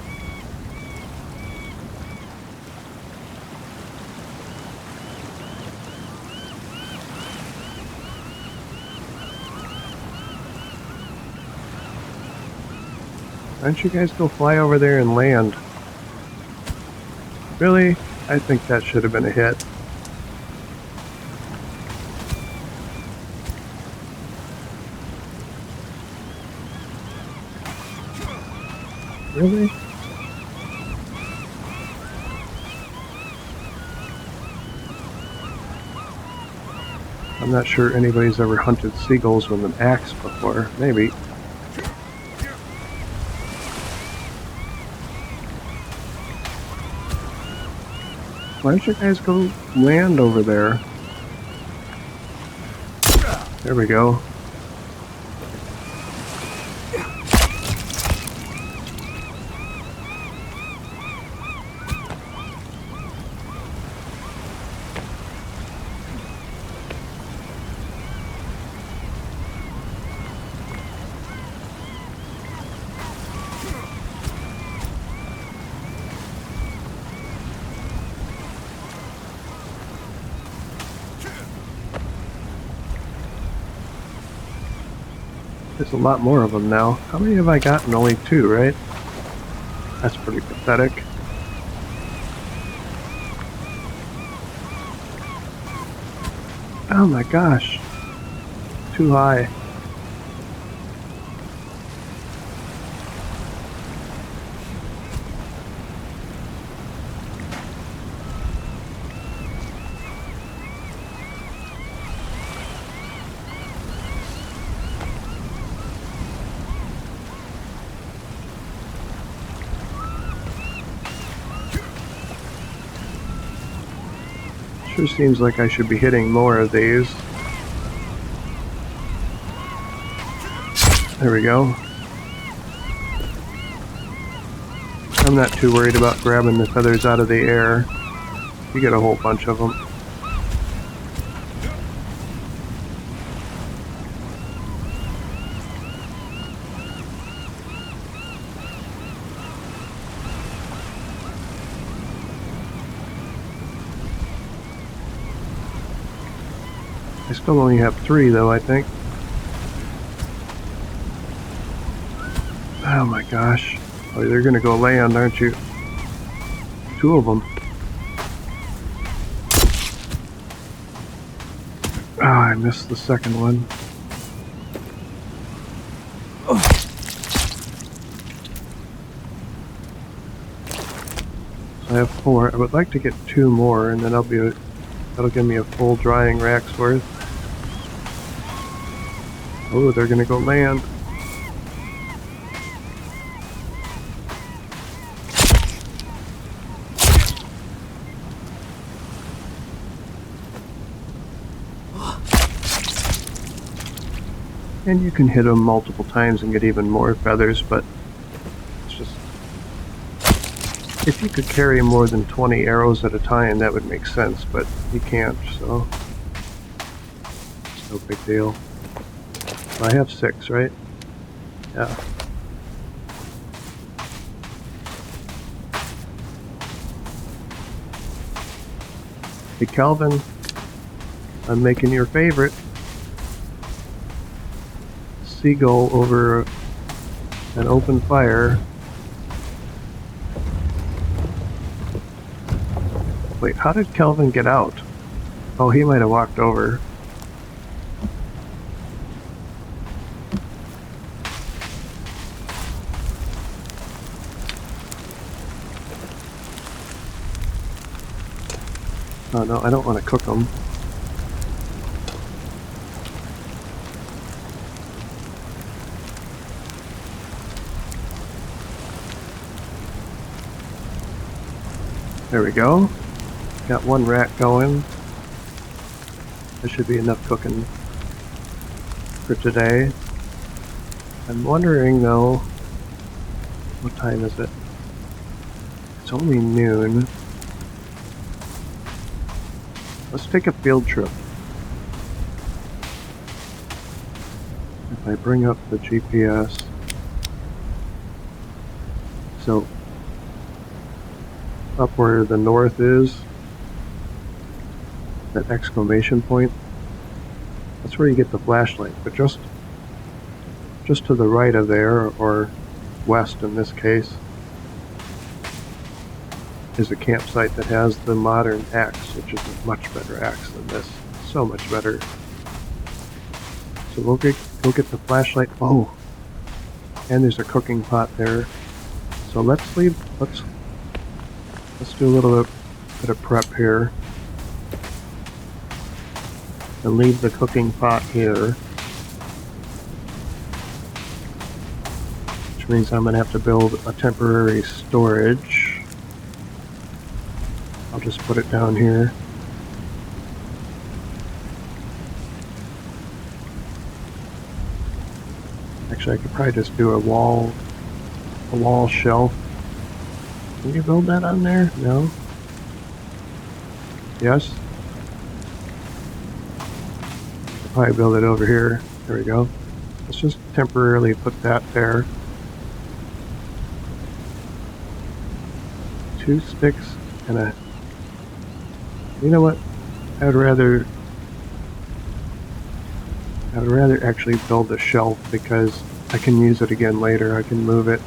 Why don't you guys go fly over there and land? Really? I think that should have been a hit. Really? I'm not sure anybody's ever hunted seagulls with an axe before. Maybe. Why don't you guys go land over there? There we go. There's a lot more of them now. How many have I gotten? Only 2, right? That's pretty pathetic. Oh my gosh. Too high. Sure seems like I should be hitting more of these. There we go. I'm not too worried about grabbing the feathers out of the air. You get a whole bunch of them. I still only have 3 though, I think. Oh my gosh. Oh, they're gonna go land, aren't you? 2 of them. Ah, I missed the second one. So I have 4. I would like to get 2 more, and then that'll give me a full drying rack's worth. Oh, they're gonna go land. And you can hit them multiple times and get even more feathers, but it's just... If you could carry more than 20 arrows at a time, that would make sense, but you can't, so... It's no big deal. I have 6, right? Yeah. Hey Calvin, I'm making your favorite. Seagull over an open fire. Wait, how did Kelvin get out? Oh, he might have walked over. Oh no, I don't want to cook them. There we go. Got 1 rat going. That should be enough cooking for today. I'm wondering though, What time is it? It's only noon. Let's take a field trip. If I bring up the GPS. So, up where the north is, that exclamation point, that's where you get the flashlight. But just to the right of there, or west in this case, is a campsite that has the modern axe, which is a much better axe than this. So much better. So we'll go get the flashlight. Oh, and there's a cooking pot there. So let's do a little bit of prep here. And leave the cooking pot here. Which means I'm gonna have to build a temporary storage. I'll just put it down here. Actually, I could probably just do a wall shelf. Can you build that on there? No? Yes? I'll probably build it over here. There we go. Let's just temporarily put that there. 2 sticks and a... You know what? I would rather actually build a shelf because I can use it again later. I can move it.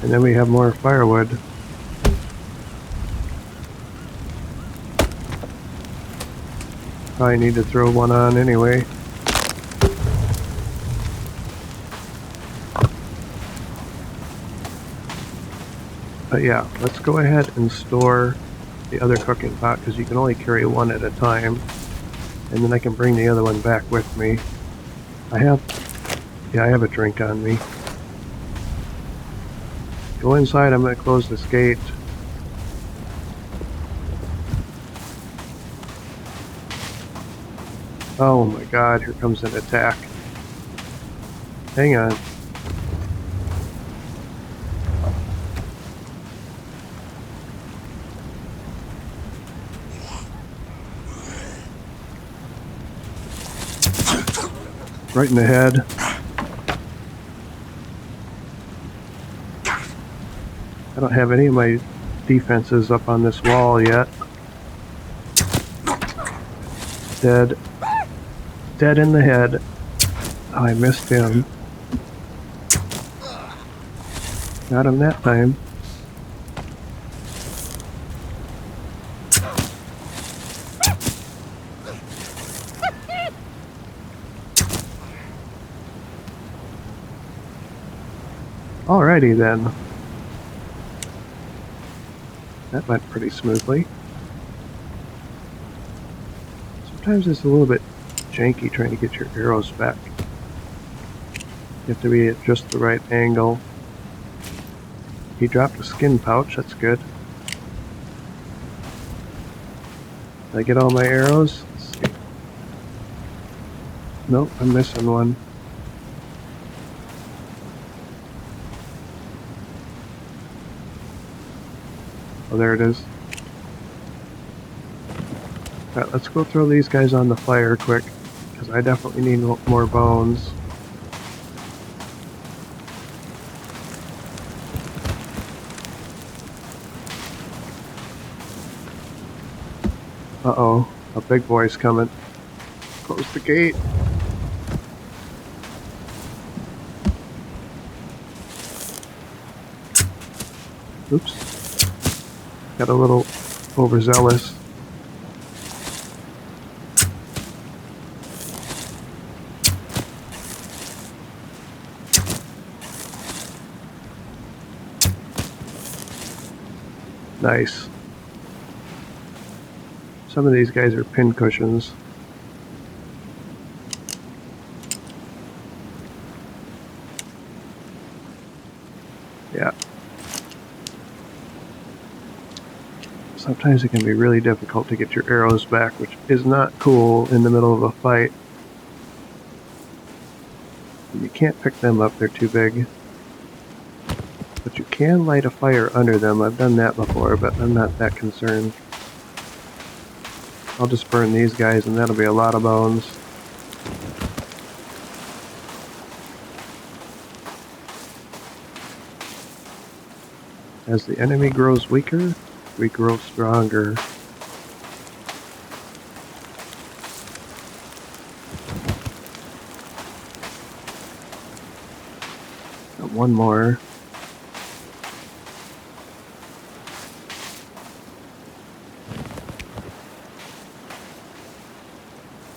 And then we have more firewood. Probably need to throw one on anyway. But yeah, let's go ahead and store the other cooking pot because you can only carry one at a time. And then I can bring the other one back with me. I have a drink on me. Go inside, I'm going to close this gate. Oh my god, here comes an attack. Hang on. Right in the head. I don't have any of my defenses up on this wall yet. Dead. Dead in the head. Oh, I missed him. Got him that time. Alrighty then. That went pretty smoothly. Sometimes it's a little bit janky trying to get your arrows back. You have to be at just the right angle. He dropped a skin pouch, that's good. Did I get all my arrows? Let's see. Nope, I'm missing one. Oh, there it is. Alright, let's go throw these guys on the fire quick, because I definitely need more bones. Uh-oh, a big boy's coming. Close the gate. Oops. Got a little overzealous. Nice. Some of these guys are pin cushions. Yeah. So Sometimes it can be really difficult to get your arrows back, which is not cool in the middle of a fight. You can't pick them up, they're too big. But you can light a fire under them. I've done that before, but I'm not that concerned. I'll just burn these guys and that'll be a lot of bones. As the enemy grows weaker, we grow stronger. Got one more.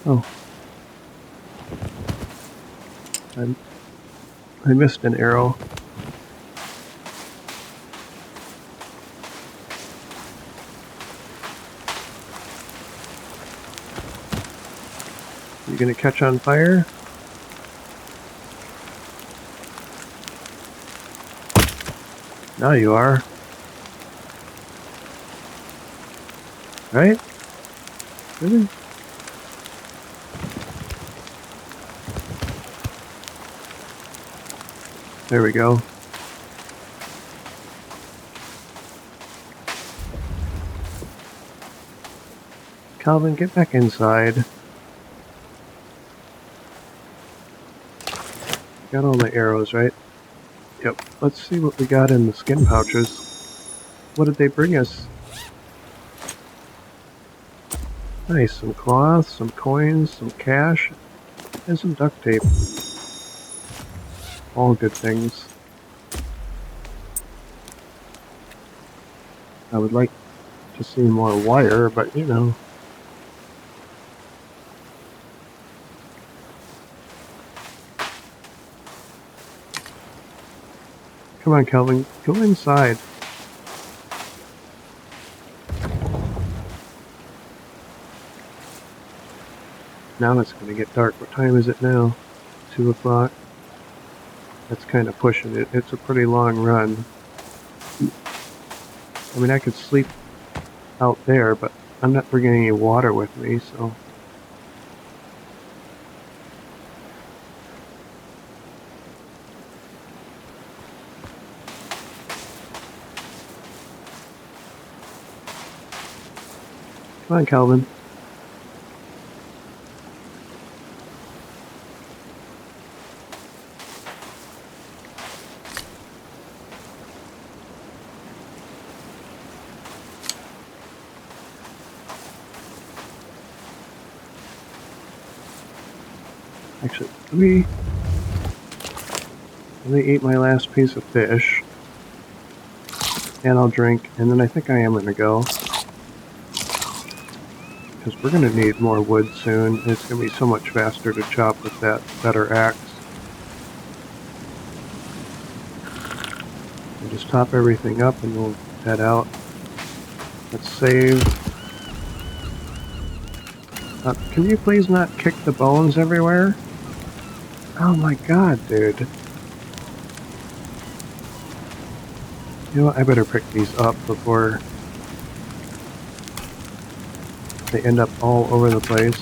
Oh. I missed an arrow. You gonna catch on fire? Now you are. Right? Really? There we go. Calvin, get back inside. Got all the arrows, right? Yep. Let's see what we got in the skin pouches. What did they bring us? Nice. Some cloth, some coins, some cash, and some duct tape. All good things. I would like to see more wire, but you know. Come on, Calvin, go inside. Now it's going to get dark. What time is it now? 2 o'clock. That's kind of pushing it. It's a pretty long run. I mean, I could sleep out there, but I'm not bringing any water with me, so... Come on, Calvin. Actually, let me eat my last piece of fish. And I'll drink, and then I think I am going to go. Because we're going to need more wood soon. It's going to be so much faster to chop with that better axe. We'll just top everything up and we'll head out. Let's save. Can you please not kick the bones everywhere? Oh my god, dude. You know what, I better pick these up before they end up all over the place.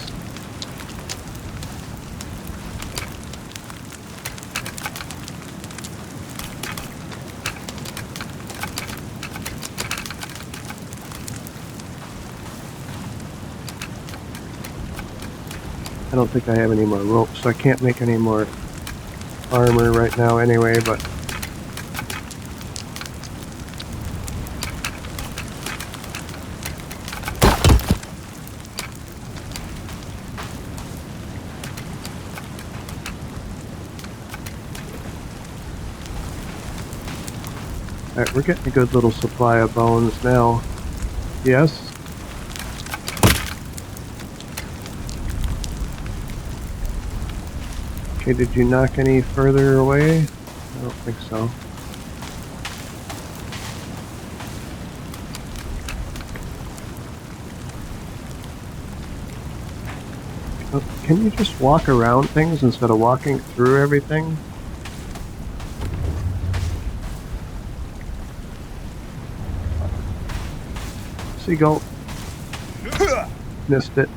I don't think I have any more rope, so I can't make any more armor right now anyway, but... Alright, we're getting a good little supply of bones now. Yes? Okay, did you knock any further away? I don't think so. Oh, can you just walk around things instead of walking through everything? Seagull. Missed it.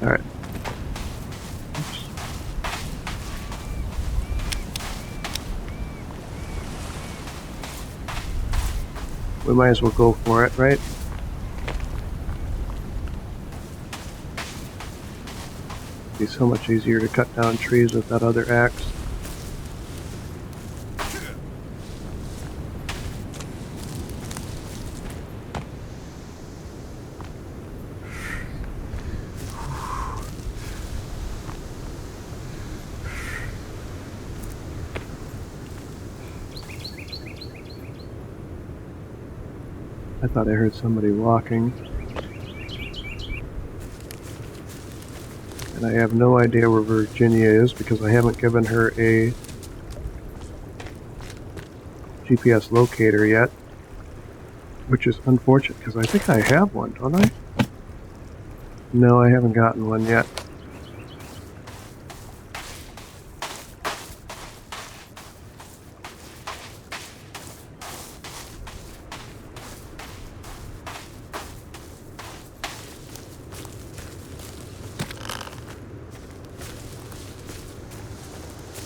Alright. We might as well go for it, right? It'd be so much easier to cut down trees with that other axe. I thought I heard somebody walking. And I have no idea where Virginia is because I haven't given her a GPS locator yet. Which is unfortunate because I think I have one, don't I? No, I haven't gotten one yet.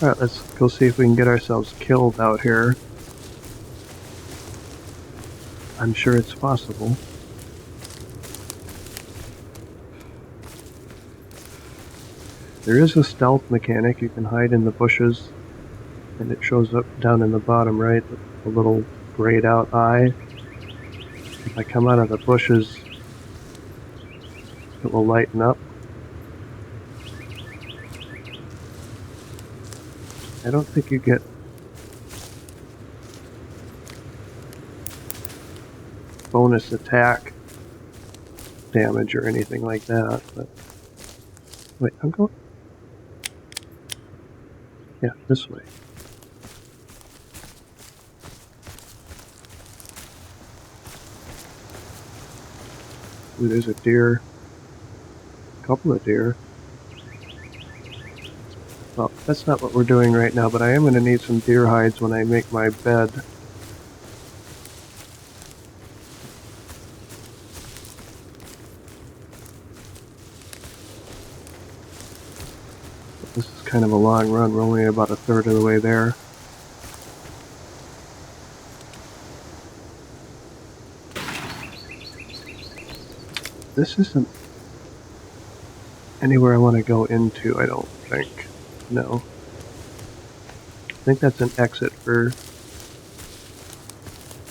Alright, let's go see if we can get ourselves killed out here. I'm sure it's possible. There is a stealth mechanic. You can hide in the bushes, and it shows up down in the bottom right, the little grayed out eye. If I come out of the bushes, it will lighten up. I don't think you get bonus attack damage or anything like that, but wait, I'm going, yeah, this way. Ooh, there's a deer, a couple of deer. Well, that's not what we're doing right now, but I am going to need some deer hides when I make my bed. This is kind of a long run. We're only about a third of the way there. This isn't anywhere I want to go into, I don't think. No. I think that's an exit for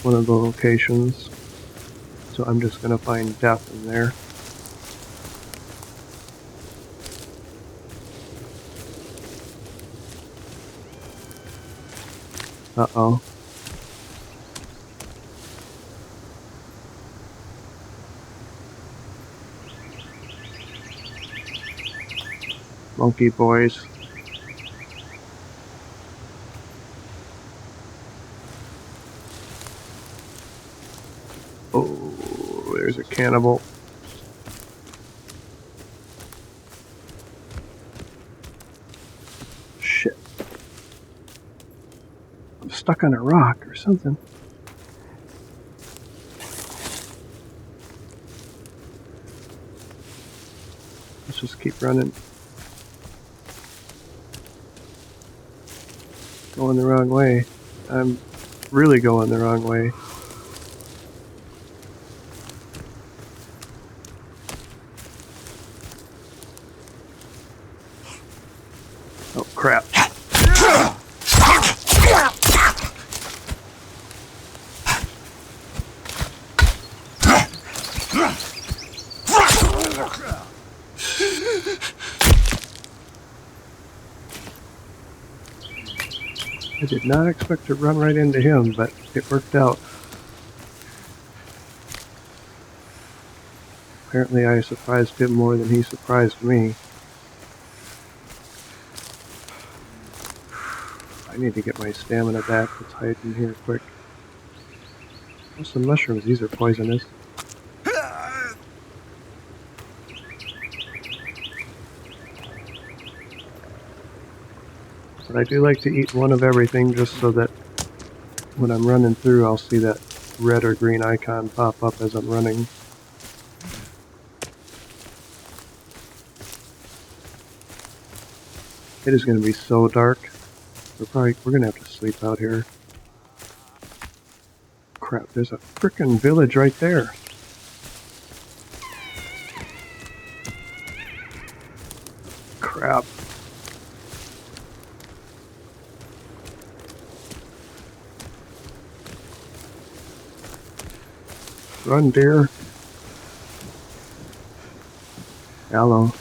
one of the locations. So I'm just going to find death in there. Uh-oh. Monkey boys. Oh, there's a cannibal. Shit. I'm stuck on a rock or something. Let's just keep running. Going the wrong way. I'm really going the wrong way. Oh crap. I did not expect to run right into him, but it worked out. Apparently I surprised him more than he surprised me. I need to get my stamina back. Let's hide in here quick. Oh, some mushrooms. These are poisonous. But I do like to eat one of everything just so that when I'm running through, I'll see that red or green icon pop up as I'm running. It is going to be so dark. We're going to have to sleep out here. Crap, there's a frickin' village right there. Crap. Run, deer. Hello.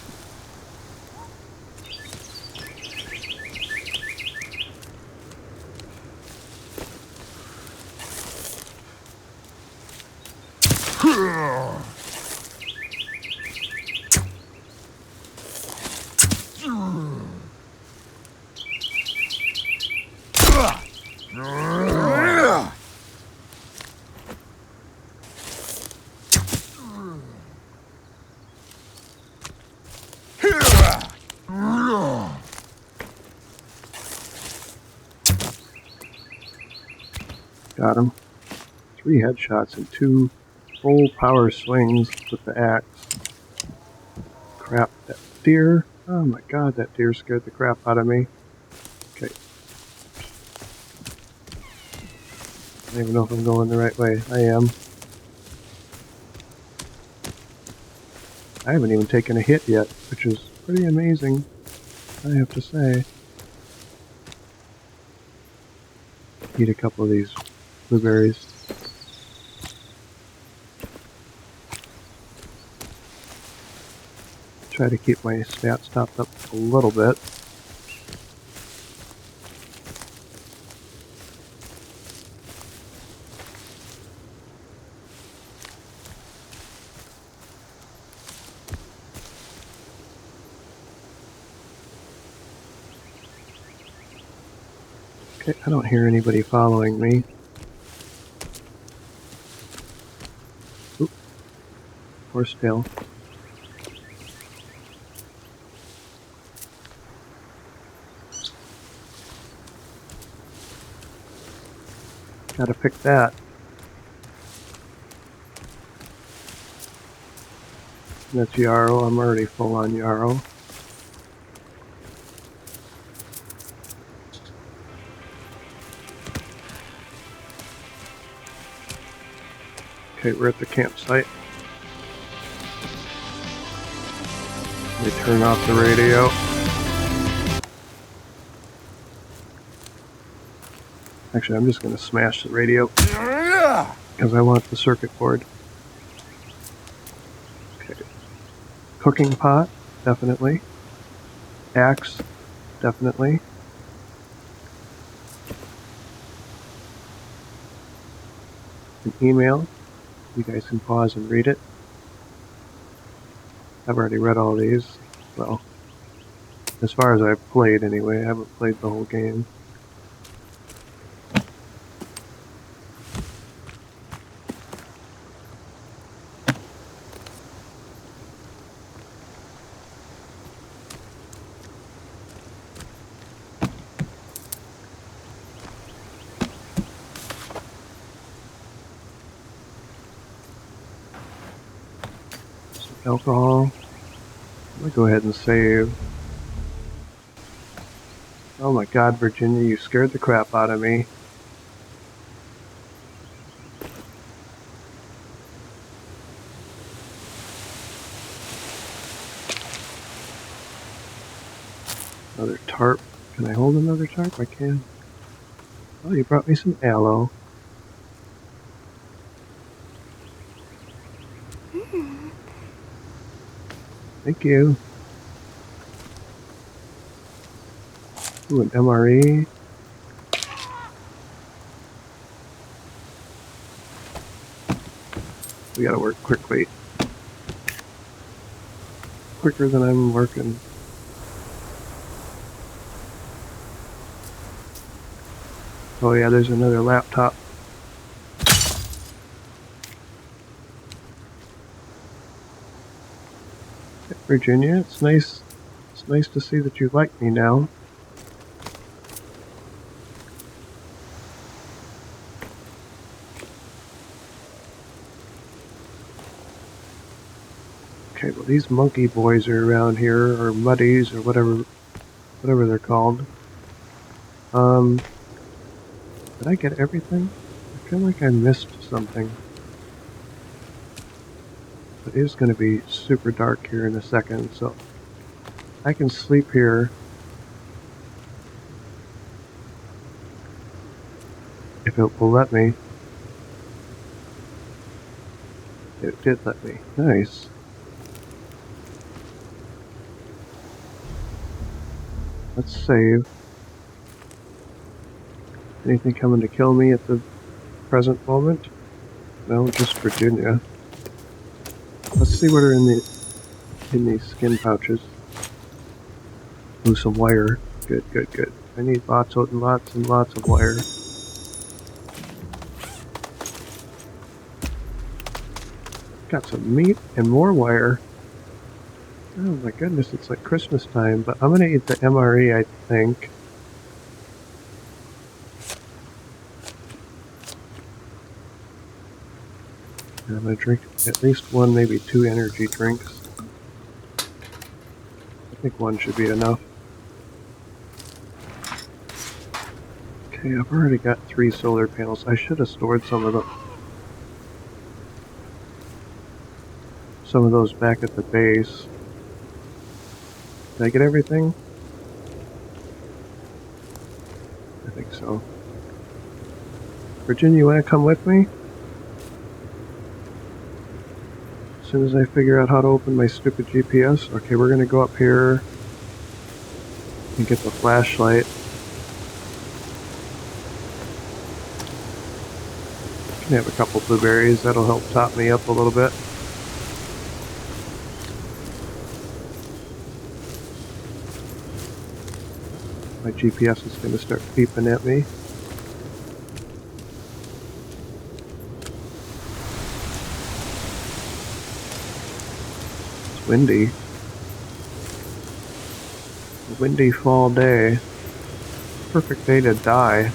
Got him. 3 headshots and 2 full power swings with the axe. Crap, that deer. Oh my god, that deer scared the crap out of me. Okay. I don't even know if I'm going the right way. I am. I haven't even taken a hit yet, which is pretty amazing, I have to say. Eat a couple of these blueberries. Try to keep my stats topped up a little bit. Okay, I don't hear anybody following me. Oop. Horsetail. Gotta pick that. That's Yarrow. I'm already full on Yarrow. Okay, we're at the campsite. Let me turn off the radio. Actually, I'm just going to smash the radio because I want the circuit board. Okay. Cooking pot, definitely. Axe, definitely. An email. You guys can pause and read it. I've already read all these. Well, as far as I've played anyway, I haven't played the whole game. Alcohol. I'm gonna go ahead and save. Oh my god, Virginia, you scared the crap out of me. Another tarp. Can I hold another tarp? I can. Oh, you brought me some aloe. Thank you. Ooh, an MRE. We gotta work quickly. Quicker than I'm working. Oh yeah, there's another laptop. Virginia, it's nice to see that you like me now. Okay, well these monkey boys are around here, or muddies, or whatever they're called. Did I get everything? I feel like I missed something. It is going to be super dark here in a second, so I can sleep here if it will let me. It did let me. Nice. Let's save. Anything coming to kill me at the present moment? No, just Virginia. Let's see what are in these skin pouches. Ooh, some wire. Good, good, good. I need lots and lots and lots of wire. Got some meat and more wire. Oh my goodness, it's like Christmas time, but I'm gonna eat the MRE, I think. And I'm gonna drink at least one, maybe 2 energy drinks. I think one should be enough. Okay, I've already got 3 solar panels. I should have stored some of those back at the base. Did I get everything? I think so. Virginia, you wanna come with me? As soon as I figure out how to open my stupid GPS. Okay, we're gonna go up here and get the flashlight. Can have a couple blueberries, that'll help top me up a little bit. My GPS is going to start beeping at me. It's windy. A windy fall day. Perfect day to die.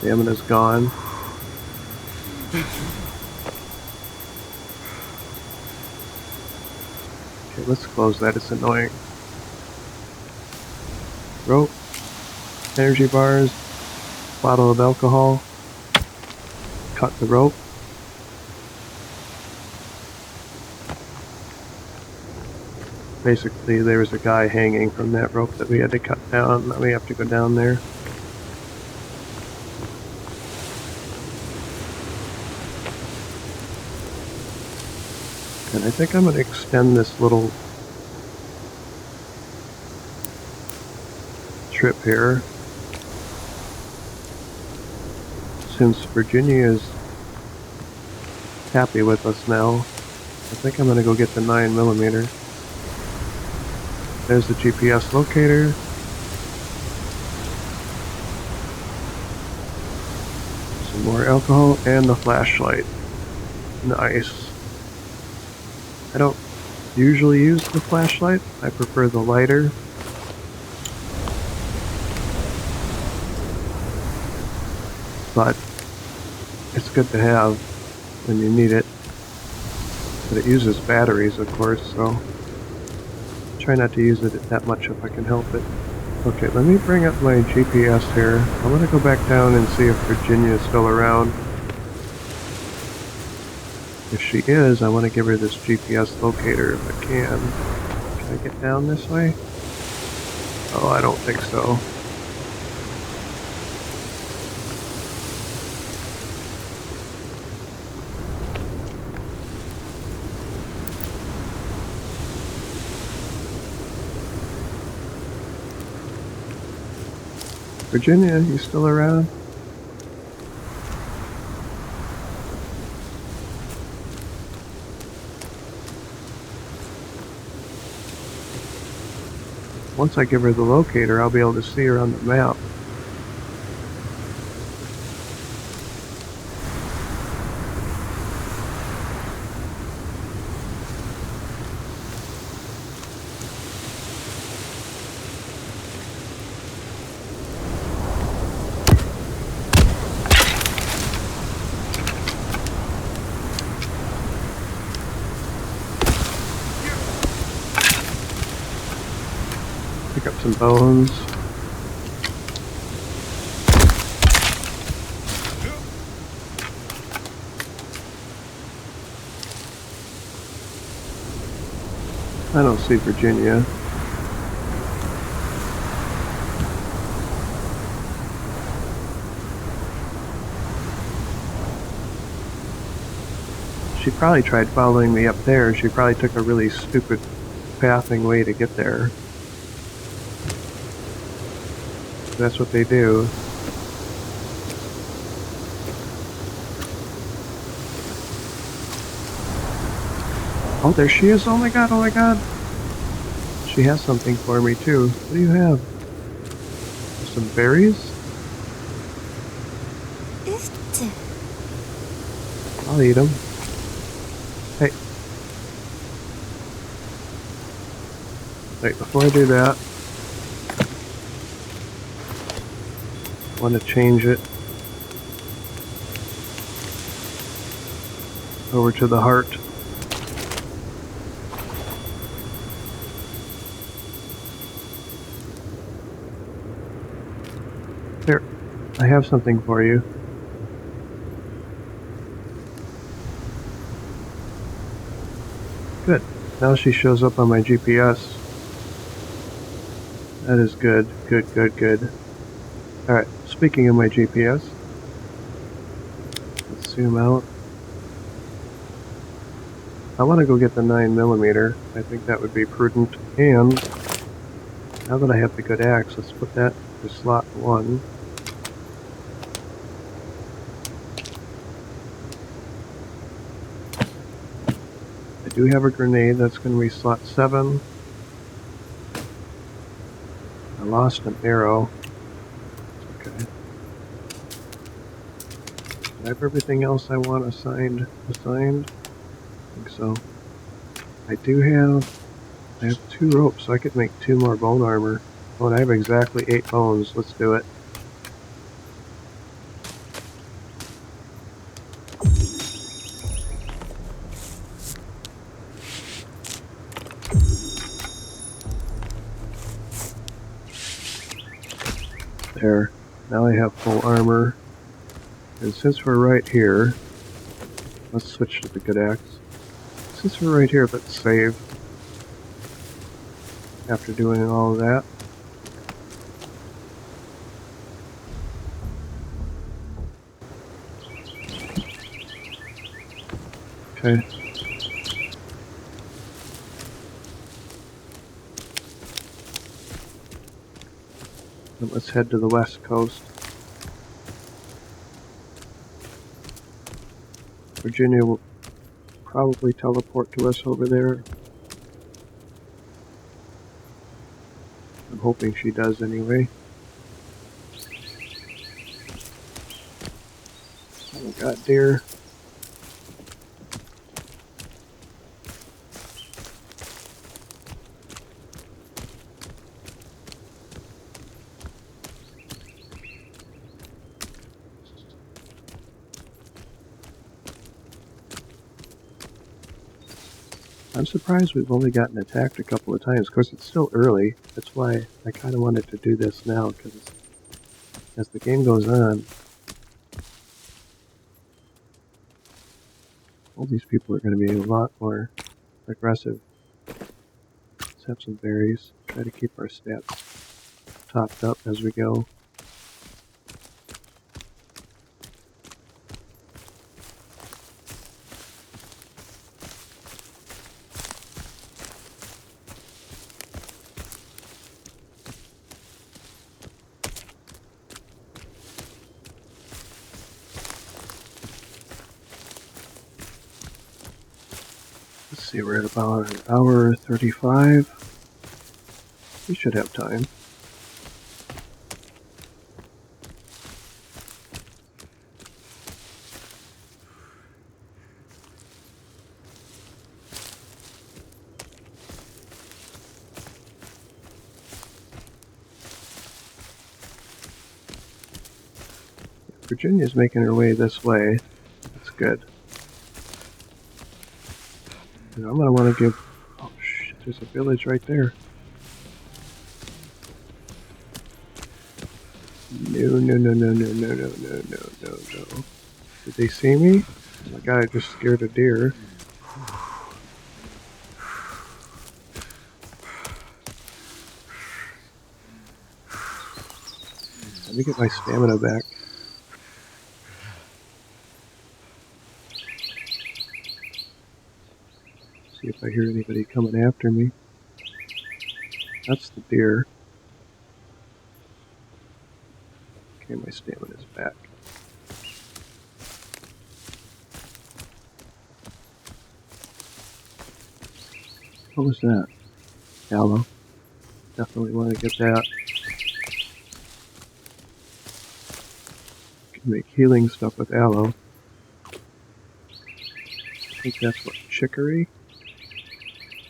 Stamina's gone. Okay, let's close that, it's annoying. Rope, energy bars, bottle of alcohol. Cut the rope. Basically, there was a guy hanging from that rope that we had to cut down. Now we have to go down there. And I think I'm going to extend this little trip here. Since Virginia is happy with us now, I think I'm going to go get the 9mm. There's the GPS locator. Some more alcohol and the flashlight. Nice. I don't usually use the flashlight. I prefer the lighter. But it's good to have when you need it. But it uses batteries, of course, so try not to use it that much if I can help it. Okay, let me bring up my GPS here. I want to go back down and see if Virginia is still around. If she is, I want to give her this GPS locator if I can. Can I get down this way? Oh, I don't think so. Virginia, you still around? Once I give her the locator, I'll be able to see her on the map. Pick up some bones. I don't see Virginia. She probably tried following me up there. She probably took a really stupid pathing way to get there. That's what they do. Oh, there she is. Oh my god, oh my god. She has something for me too. What do you have? Some berries? I'll eat them. Hey. Wait, before I do that, I want to change it over to the heart. Here, I have something for you. Good. Now she shows up on my GPS. That is good. Good, good, good. Alright, speaking of my GPS, let's zoom out. I want to go get the 9mm. I think that would be prudent. And now that I have the good axe, let's put that to slot 1. I do have a grenade. That's going to be slot 7. I lost an arrow. Okay. Do I have everything else I want assigned? I think so. I have 2 ropes, so I could make 2 more bone armor. Oh, and I have exactly 8 bones. Let's do it. There. Now I have full armor. And since we're right here, let's switch to the good axe. Since we're right here, let's save. After doing all of that. Okay. And let's head to the west coast. Virginia will probably teleport to us over there. I'm hoping she does anyway. Oh my god, deer. I'm surprised we've only gotten attacked a couple of times. Of course, it's still early. That's why I kind of wanted to do this now, because as the game goes on, all these people are going to be a lot more aggressive. Let's have some berries. Try to keep our stats topped up as we go. Let's see, we're at about an hour 35. We should have time. Virginia's making her way this way. That's good. And I'm going to want to give... Oh shit, there's a village right there. No, no, no, no, no, no, no, no, no, no, no. Did they see me? Oh my god, I just scared a deer. Let me get my stamina back. See if I hear anybody coming after me. That's the deer. Okay, my stamina's back. What was that? Aloe. Definitely want to get that. Can make healing stuff with aloe. I think that's what, chicory?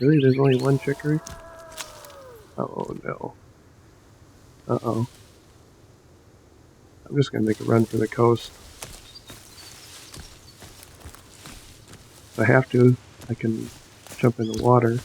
Really? There's only one chicory? Oh no. Uh-oh. I'm just gonna make a run for the coast. If I have to, I can jump in the water.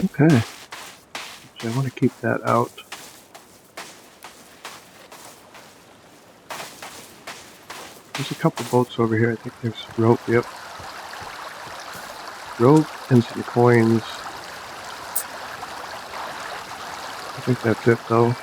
Okay. So I want to keep that out. There's a couple boats over here. I think there's rope, yep. Rope and some coins. I think that's it though.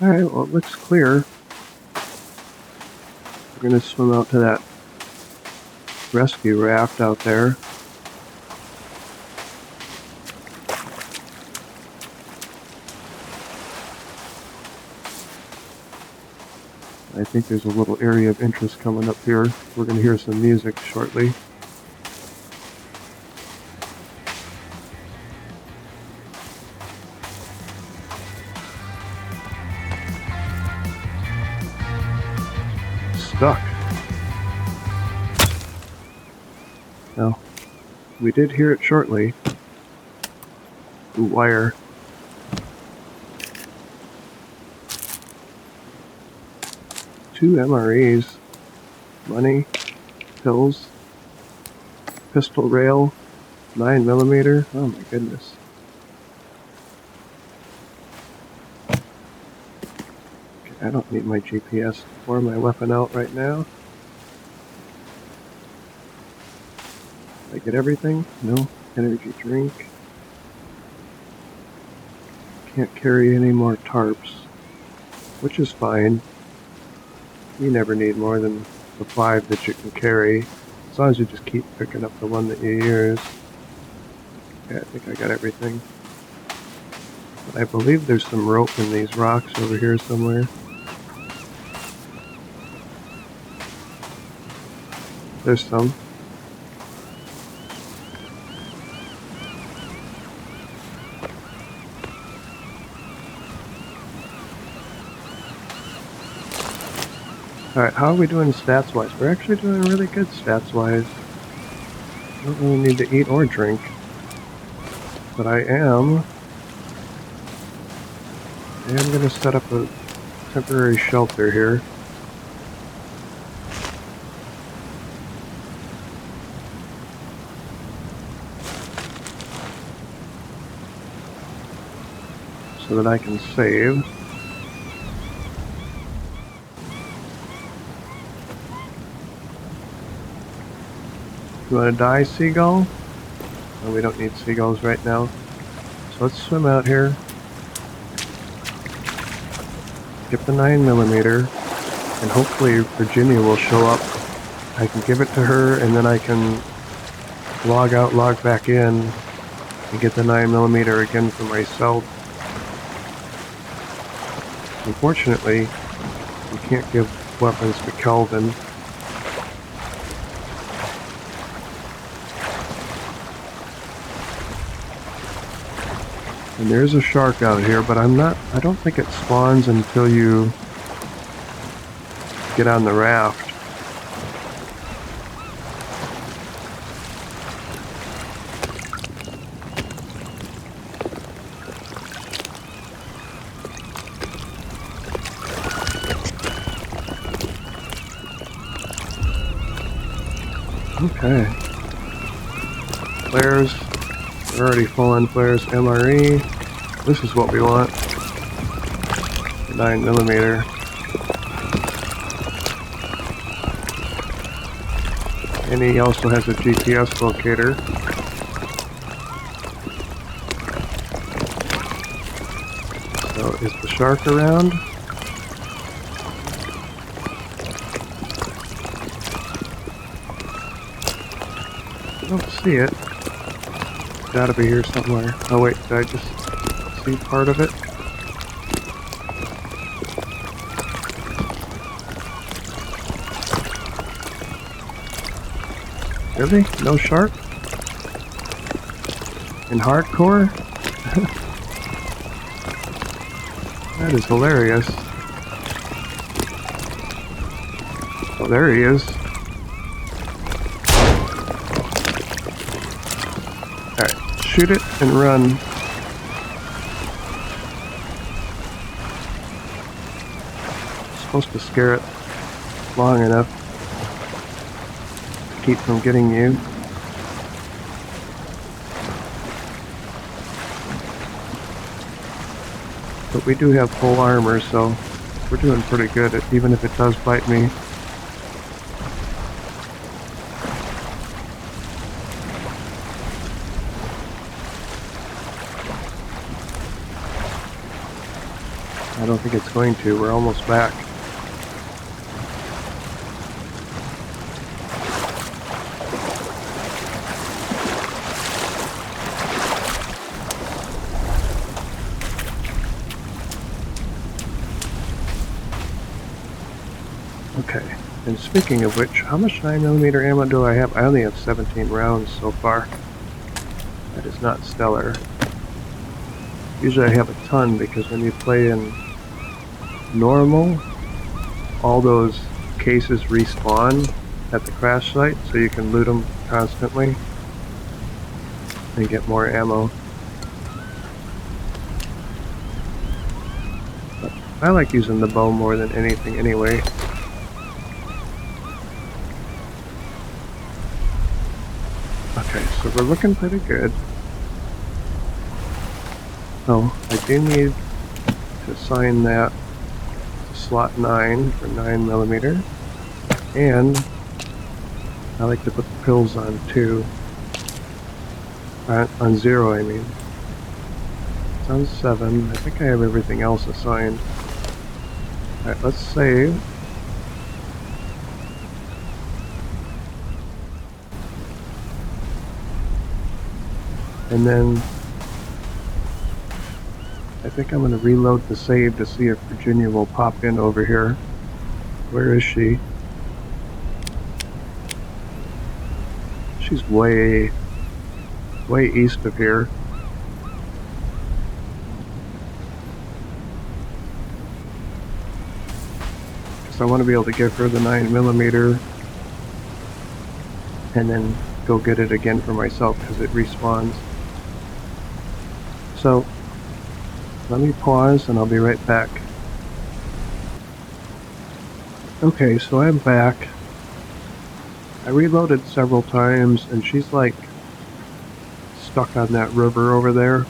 Alright, well it looks clear. We're gonna swim out to that rescue raft out there. I think there's a little area of interest coming up here. We're gonna hear some music shortly. Stuck. Now, we did hear it shortly. Ooh, wire. Two MREs. Money. Pills. Pistol rail. 9mm. Oh my goodness. Okay, I don't need my GPS or my weapon out right now. Did I get everything? No. Energy drink. Can't carry any more tarps, which is fine. You never need more than the 5 that you can carry, as long as you just keep picking up the one that you use. Okay, I think I got everything. But I believe there's some rope in these rocks over here somewhere. There's some. Alright, how are we doing stats-wise? We're actually doing really good stats-wise. Don't really need to eat or drink. But I am going to set up a temporary shelter here. So that I can save. You want to die, seagull? No, we don't need seagulls right now. So let's swim out here. Get the 9mm, and hopefully Virginia will show up. I can give it to her, and then I can log out, log back in, and get the 9mm again for myself. Unfortunately, you can't give weapons to Kelvin. And there's a shark out here, but I don't think it spawns until you get on the raft. Okay. Flares. We're already full on flares. MRE. This is what we want. 9mm. And he also has a GPS locator. So is the shark around? I don't see it. It's gotta be here somewhere. Oh wait, did I just see part of it? Really? No shark? In hardcore? That is hilarious. Oh, there he is. Alright, shoot it and run. Supposed to scare it long enough to keep from getting you. But we do have full armor, so we're doing pretty good, even if it does bite me. I don't think it's going to. We're almost back. Okay, and speaking of which, how much 9mm ammo do I have? I only have 17 rounds so far. That is not stellar. Usually I have a ton because when you play in normal, all those cases respawn at the crash site, so you can loot them constantly and get more ammo. But I like using the bow more than anything anyway. Okay, so we're looking pretty good. Oh, I do need to assign that to slot 9 for 9mm. And I like to put the pills on too. On 0, I mean. It's on 7. I think I have everything else assigned. Alright, let's save. And then I think I'm going to reload the save to see if Virginia will pop in over here. Where is she? She's way east of here. So I want to be able to give her the 9mm and then go get it again for myself because it respawns. So let me pause and I'll be right back. Okay, so I'm back. I reloaded several times and she's like stuck on that river over there.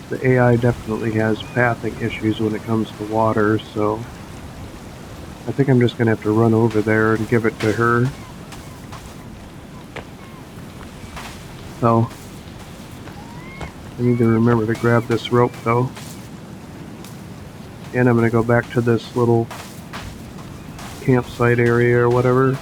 The AI definitely has pathing issues when it comes to water, so I think I'm just gonna have to run over there and give it to her. So I need to remember to grab this rope though. And I'm gonna go back to this little campsite area or whatever.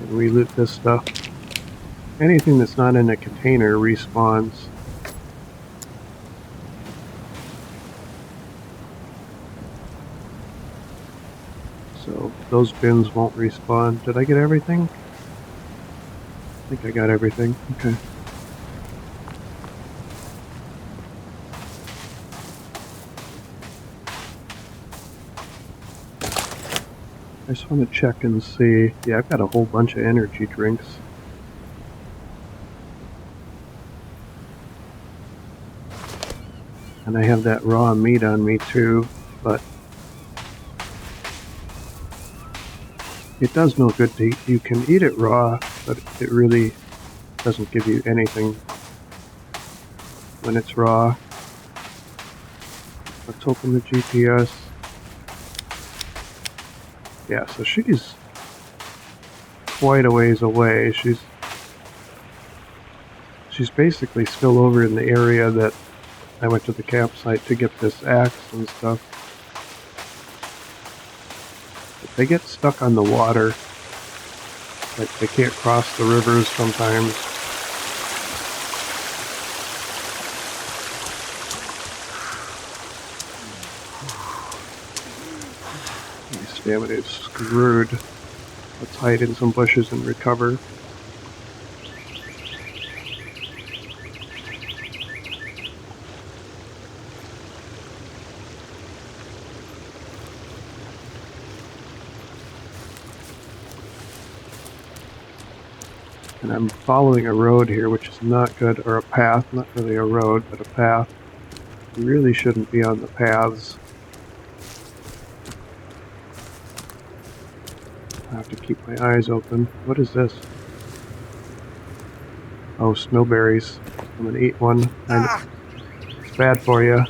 And we loot this stuff. Anything that's not in a container respawns. So those bins won't respawn. Did I get everything? I think I got everything. Okay. I just want to check and see. Yeah, I've got a whole bunch of energy drinks. And I have that raw meat on me too, but it does no good to eat. You can eat it raw, but it really doesn't give you anything when it's raw. Let's open the GPS. Yeah, so she's quite a ways away. She's basically still over in the area that I went to the campsite to get this axe and stuff. But they get stuck on the water. Like they can't cross the rivers sometimes. My stamina is screwed. Let's hide in some bushes and recover. And I'm following a road here, which is not good, or a path, not really a road, but a path. You really shouldn't be on the paths. I have to keep my eyes open. What is this? Oh, snowberries. I'm gonna eat one. It's bad for you.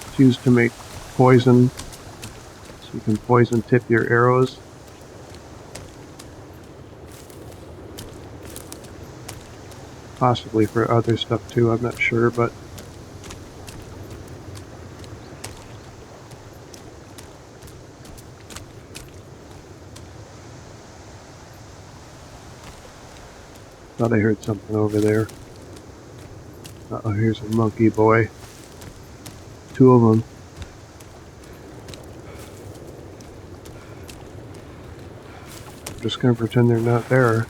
It's used to make poison, so you can poison tip your arrows. Possibly for other stuff too, I'm not sure, but thought I heard something over there. Uh-oh, here's a monkey boy. Two of them. I'm just gonna pretend they're not there.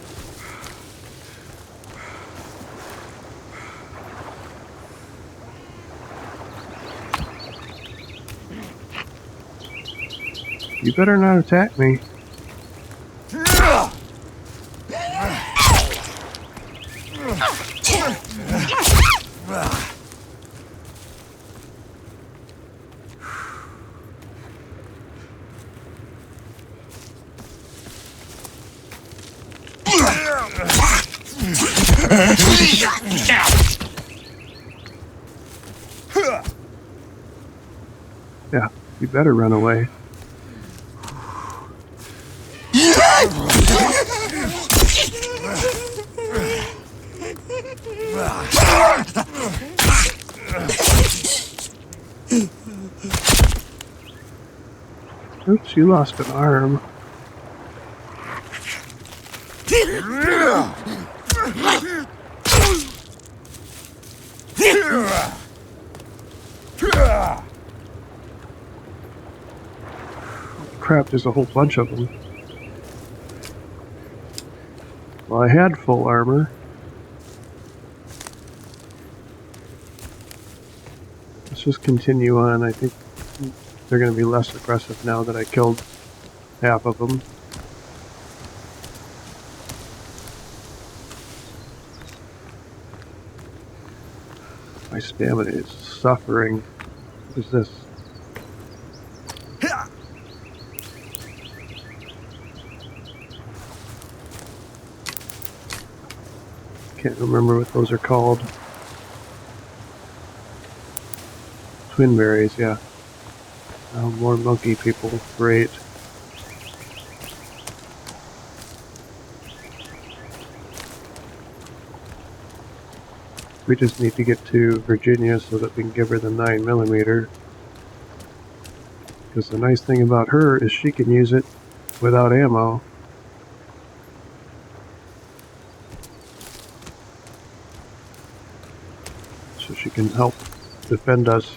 You better not attack me. Yeah, you better run away. Oops, you lost an arm. Crap, there's a whole bunch of them. Well, I had full armor. Let's just continue on. I think they're going to be less aggressive now that I killed half of them. My stamina is suffering. What is this? Can't remember what those are called. Twin berries, yeah. Oh, more monkey people. Great. We just need to get to Virginia so that we can give her the 9mm. Because the nice thing about her is she can use it without ammo. So she can help defend us.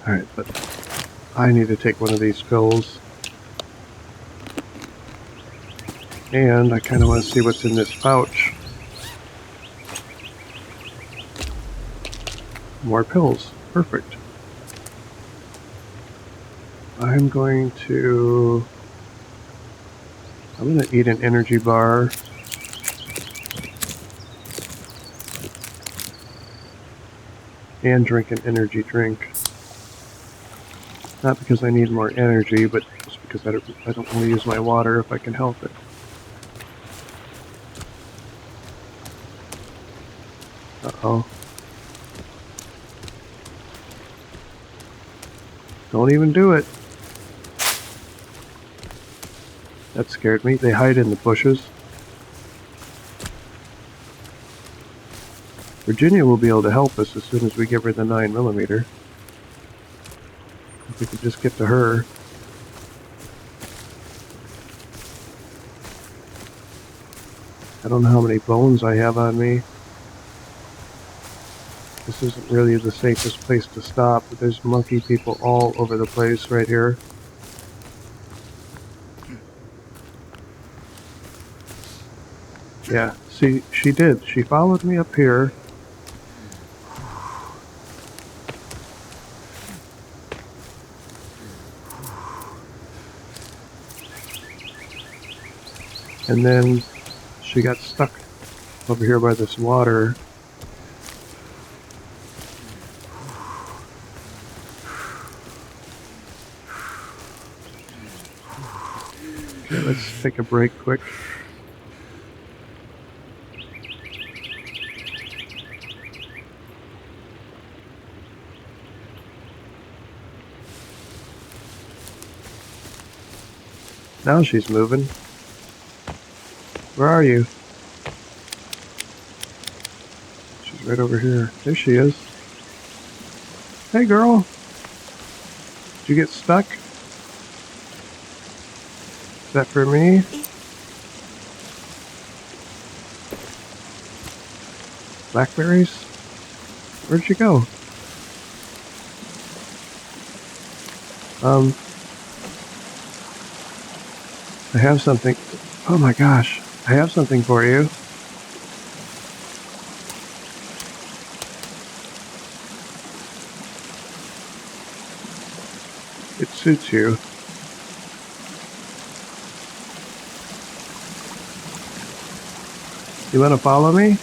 Alright, but I need to take one of these pills. And I kind of want to see what's in this pouch. More pills. Perfect. I'm going to eat an energy bar. And drink an energy drink. Not because I need more energy, but just because I don't want to use my water if I can help it. Uh-oh. Don't even do it. That scared me. They hide in the bushes. Virginia will be able to help us as soon as we give her the 9mm. If we could just get to her. I don't know how many bones I have on me. This isn't really the safest place to stop, but there's monkey people all over the place right here. Yeah, see, she did. She followed me up here. And then she got stuck over here by this water. Okay, let's take a break quick. Now she's moving. Where are you? She's right over here. There she is. Hey girl! Did you get stuck? Is that for me? Blackberries? Where'd you go? I have something. Oh my gosh. I have something for you. It suits you. You want to follow me?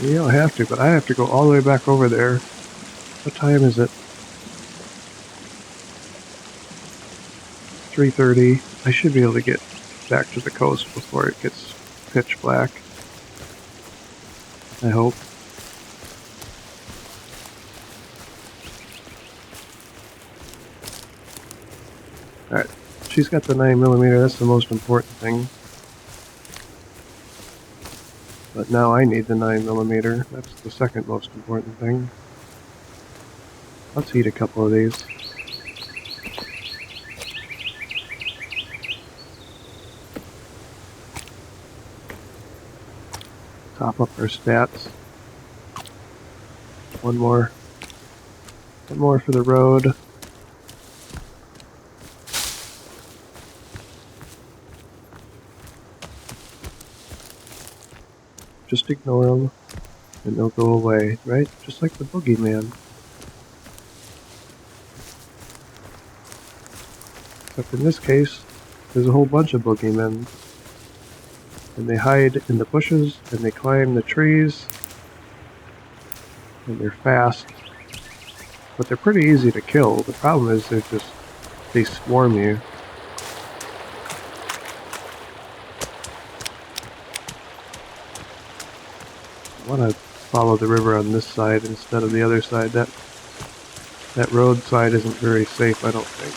You don't have to, but I have to go all the way back over there. What time is it? 3:30. I should be able to get back to the coast before it gets pitch black. I hope. Alright, she's got the 9mm, that's the most important thing. But now I need the 9mm, that's the second most important thing. Let's eat a couple of these. Top up our stats. One more for the road. Just ignore them, and they'll go away, right? Just like the boogeyman. Except in this case, there's a whole bunch of boogeymen. And they hide in the bushes, and they climb the trees, and they're fast. But they're pretty easy to kill. The problem is they swarm you. I want to follow the river on this side instead of the other side. That road side isn't very safe, I don't think.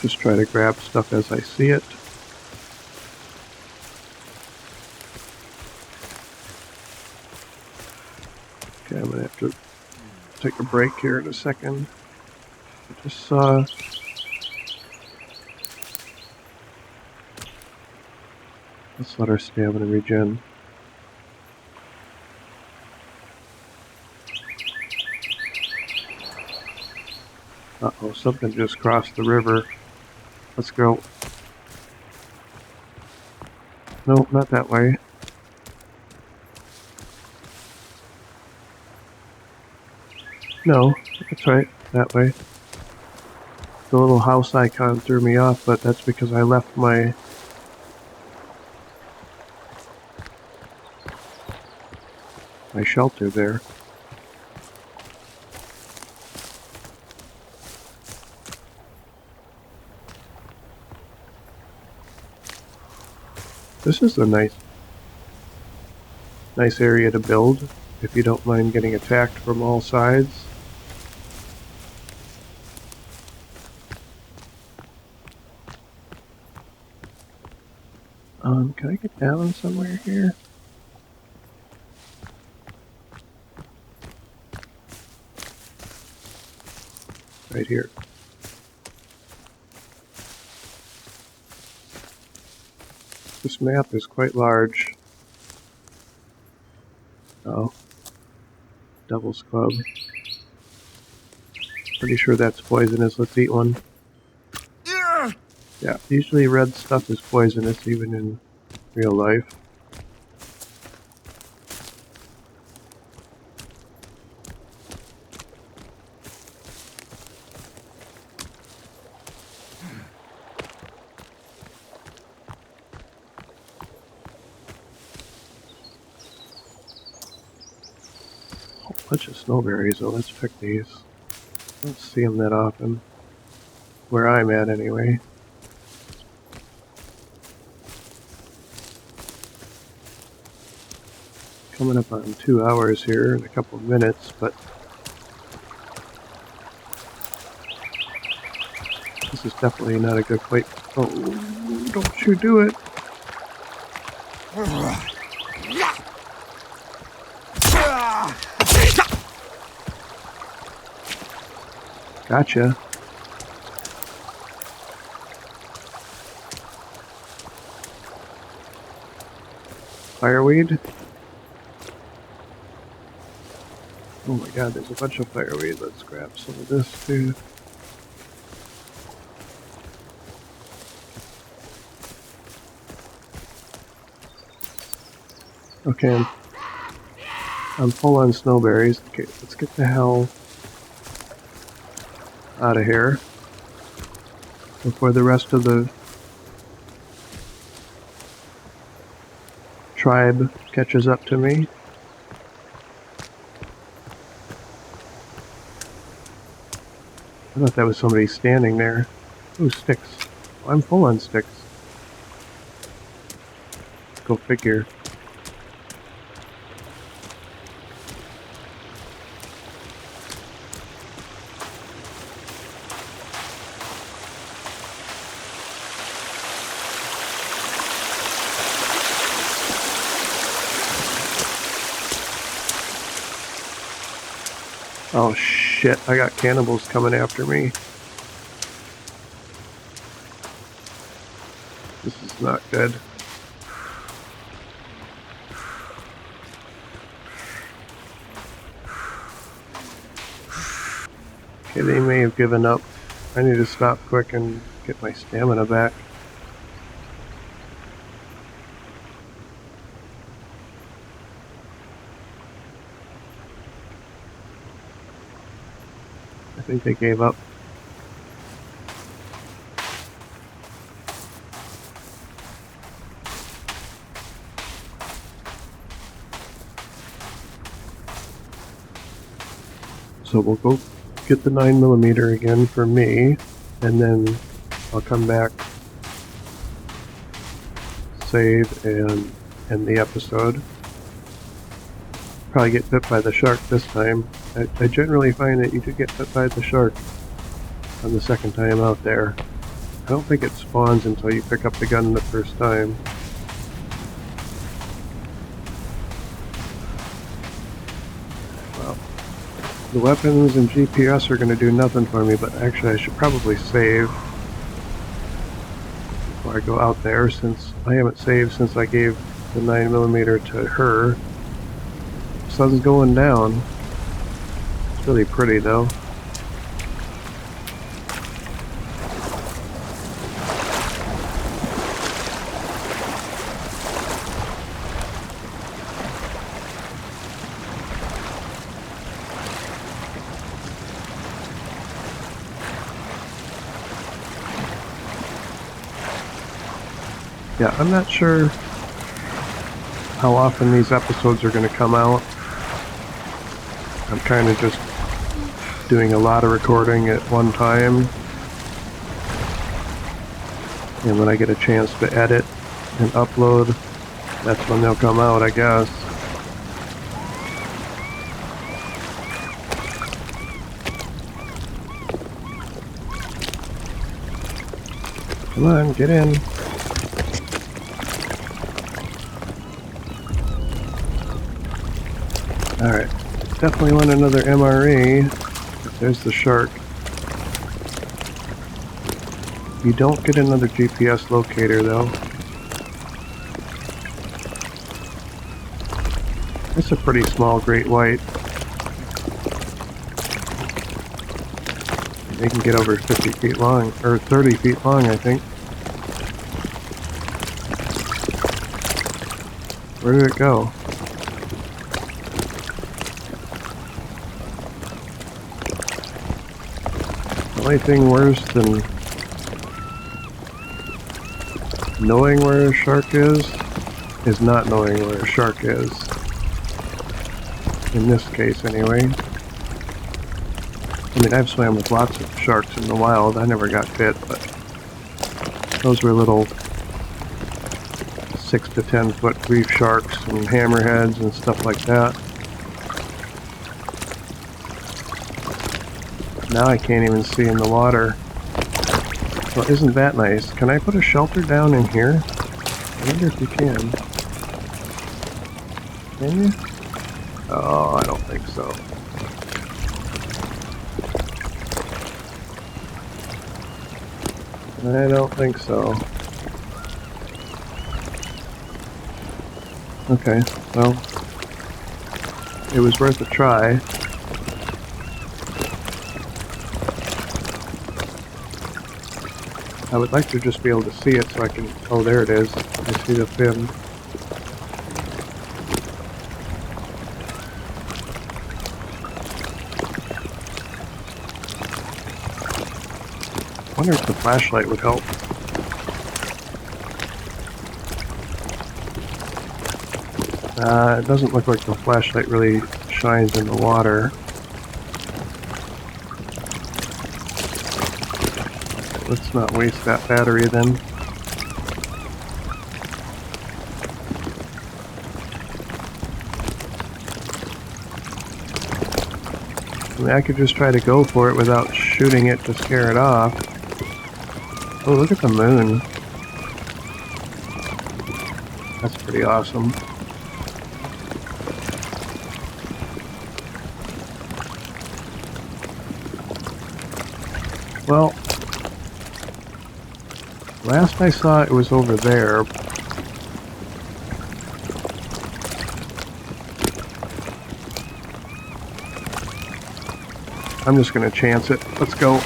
Just try to grab stuff as I see it. Okay, I'm gonna have to take a break here in a second. I just saw... Let's let our stamina regen. Uh-oh, something just crossed the river. Let's go. No, not that way. No, that's right, that way. The little house icon threw me off, but that's because I left my shelter there. This is a nice area to build, if you don't mind getting attacked from all sides. Can I get down somewhere here? Right here. This map is quite large. Oh. Devil's Club. Pretty sure that's poisonous. Let's eat one. Yeah, usually red stuff is poisonous, even in real life. Bunch of snowberries, so let's pick these. I don't see them that often. Where I'm at, anyway. Coming up on 2 hours here in a couple of minutes, but this is definitely not a good place. Oh, don't you do it! Gotcha. Fireweed? Oh my god, there's a bunch of fireweed. Let's grab some of this too. Okay, I'm full on snowberries. Okay, let's get the hell out of here before the rest of the tribe catches up to me. I thought that was somebody standing there. Ooh, sticks. Oh, I'm full on sticks. Go figure. Oh shit, I got cannibals coming after me. This is not good. Okay, they may have given up. I need to stop quick and get my stamina back. I think they gave up. So we'll go get the 9mm again for me, and then I'll come back, save, and end the episode. Probably get bit by the shark this time. I generally find that you do get bit by the shark on the second time out there. I don't think it spawns until you pick up the gun the first time. Well, the weapons and GPS are going to do nothing for me, but actually I should probably save before I go out there, since I haven't saved since I gave the 9mm to her. Sun's going down. It's really pretty though. Yeah, I'm not sure how often these episodes are going to come out. I'm kind of just doing a lot of recording at one time. And when I get a chance to edit and upload, that's when they'll come out, I guess. Come on, get in. Alright, definitely want another MRE. There's the shark. You don't get another GPS locator though. It's a pretty small great white. They can get over 50 feet long, or 30 feet long, I think. Where did it go? The only thing worse than knowing where a shark is not knowing where a shark is. In this case, anyway. I mean, I've swam with lots of sharks in the wild. I never got bit, but those were little 6 to 10 foot reef sharks and hammerheads and stuff like that. Now I can't even see in the water. Well, isn't that nice? Can I put a shelter down in here? I wonder if you can. Can you? Oh, I don't think so. I don't think so. Okay, well, it was worth a try. I would like to just be able to see it so I can... Oh, there it is. I see the fin. I wonder if the flashlight would help. It doesn't look like the flashlight really shines in the water. Let's not waste that battery then. I mean, I could just try to go for it without shooting it to scare it off. Oh, look at the moon. That's pretty awesome. Well, last I saw it was over there. I'm just gonna chance it. Let's go.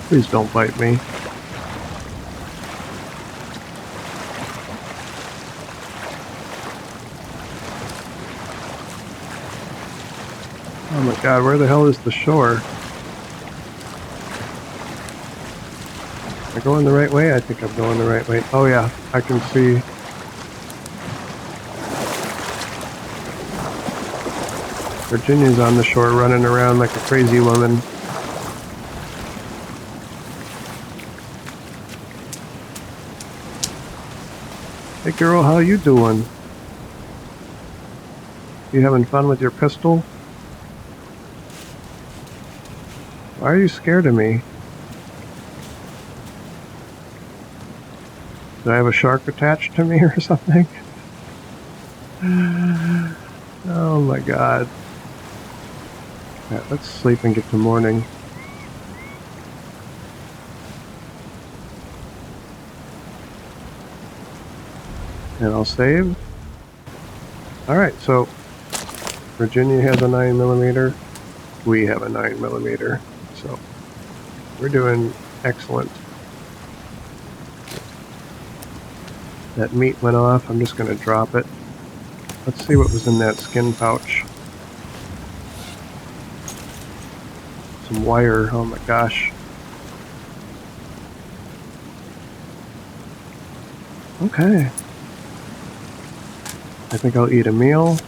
Please don't bite me. Oh my god, where the hell is the shore? Am I going the right way? I think I'm going the right way. Oh yeah, I can see. Virginia's on the shore running around like a crazy woman. Hey girl, how you doing? You having fun with your pistol? Why are you scared of me? Do I have a shark attached to me or something? Oh my god. Alright, let's sleep and get to morning. And I'll save. Alright, so Virginia has a 9mm. We have a 9mm. So we're doing excellent. That meat went off. I'm just going to drop it. Let's see what was in that skin pouch. Some wire. Oh my gosh. Okay. I think I'll eat a meal.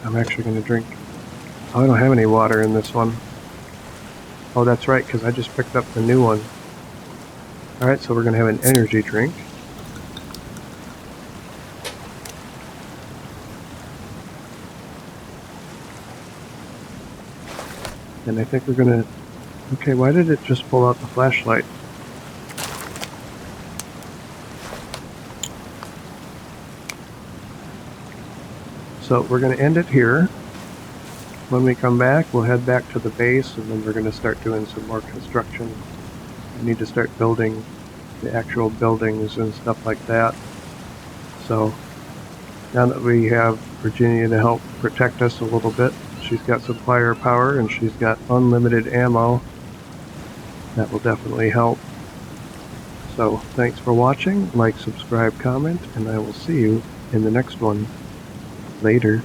I'm actually going to drink. Oh, I don't have any water in this one. Oh, that's right, because I just picked up the new one. Alright, so we're going to have an energy drink. And I think we're going to... Okay, why did it just pull out the flashlight? So we're going to end it here. When we come back, we'll head back to the base, and then we're going to start doing some more construction. I need to start building the actual buildings and stuff like that. So now that we have Virginia to help protect us a little bit, she's got some firepower and she's got unlimited ammo. That will definitely help. So thanks for watching. Like, subscribe, comment, and I will see you in the next one. Later.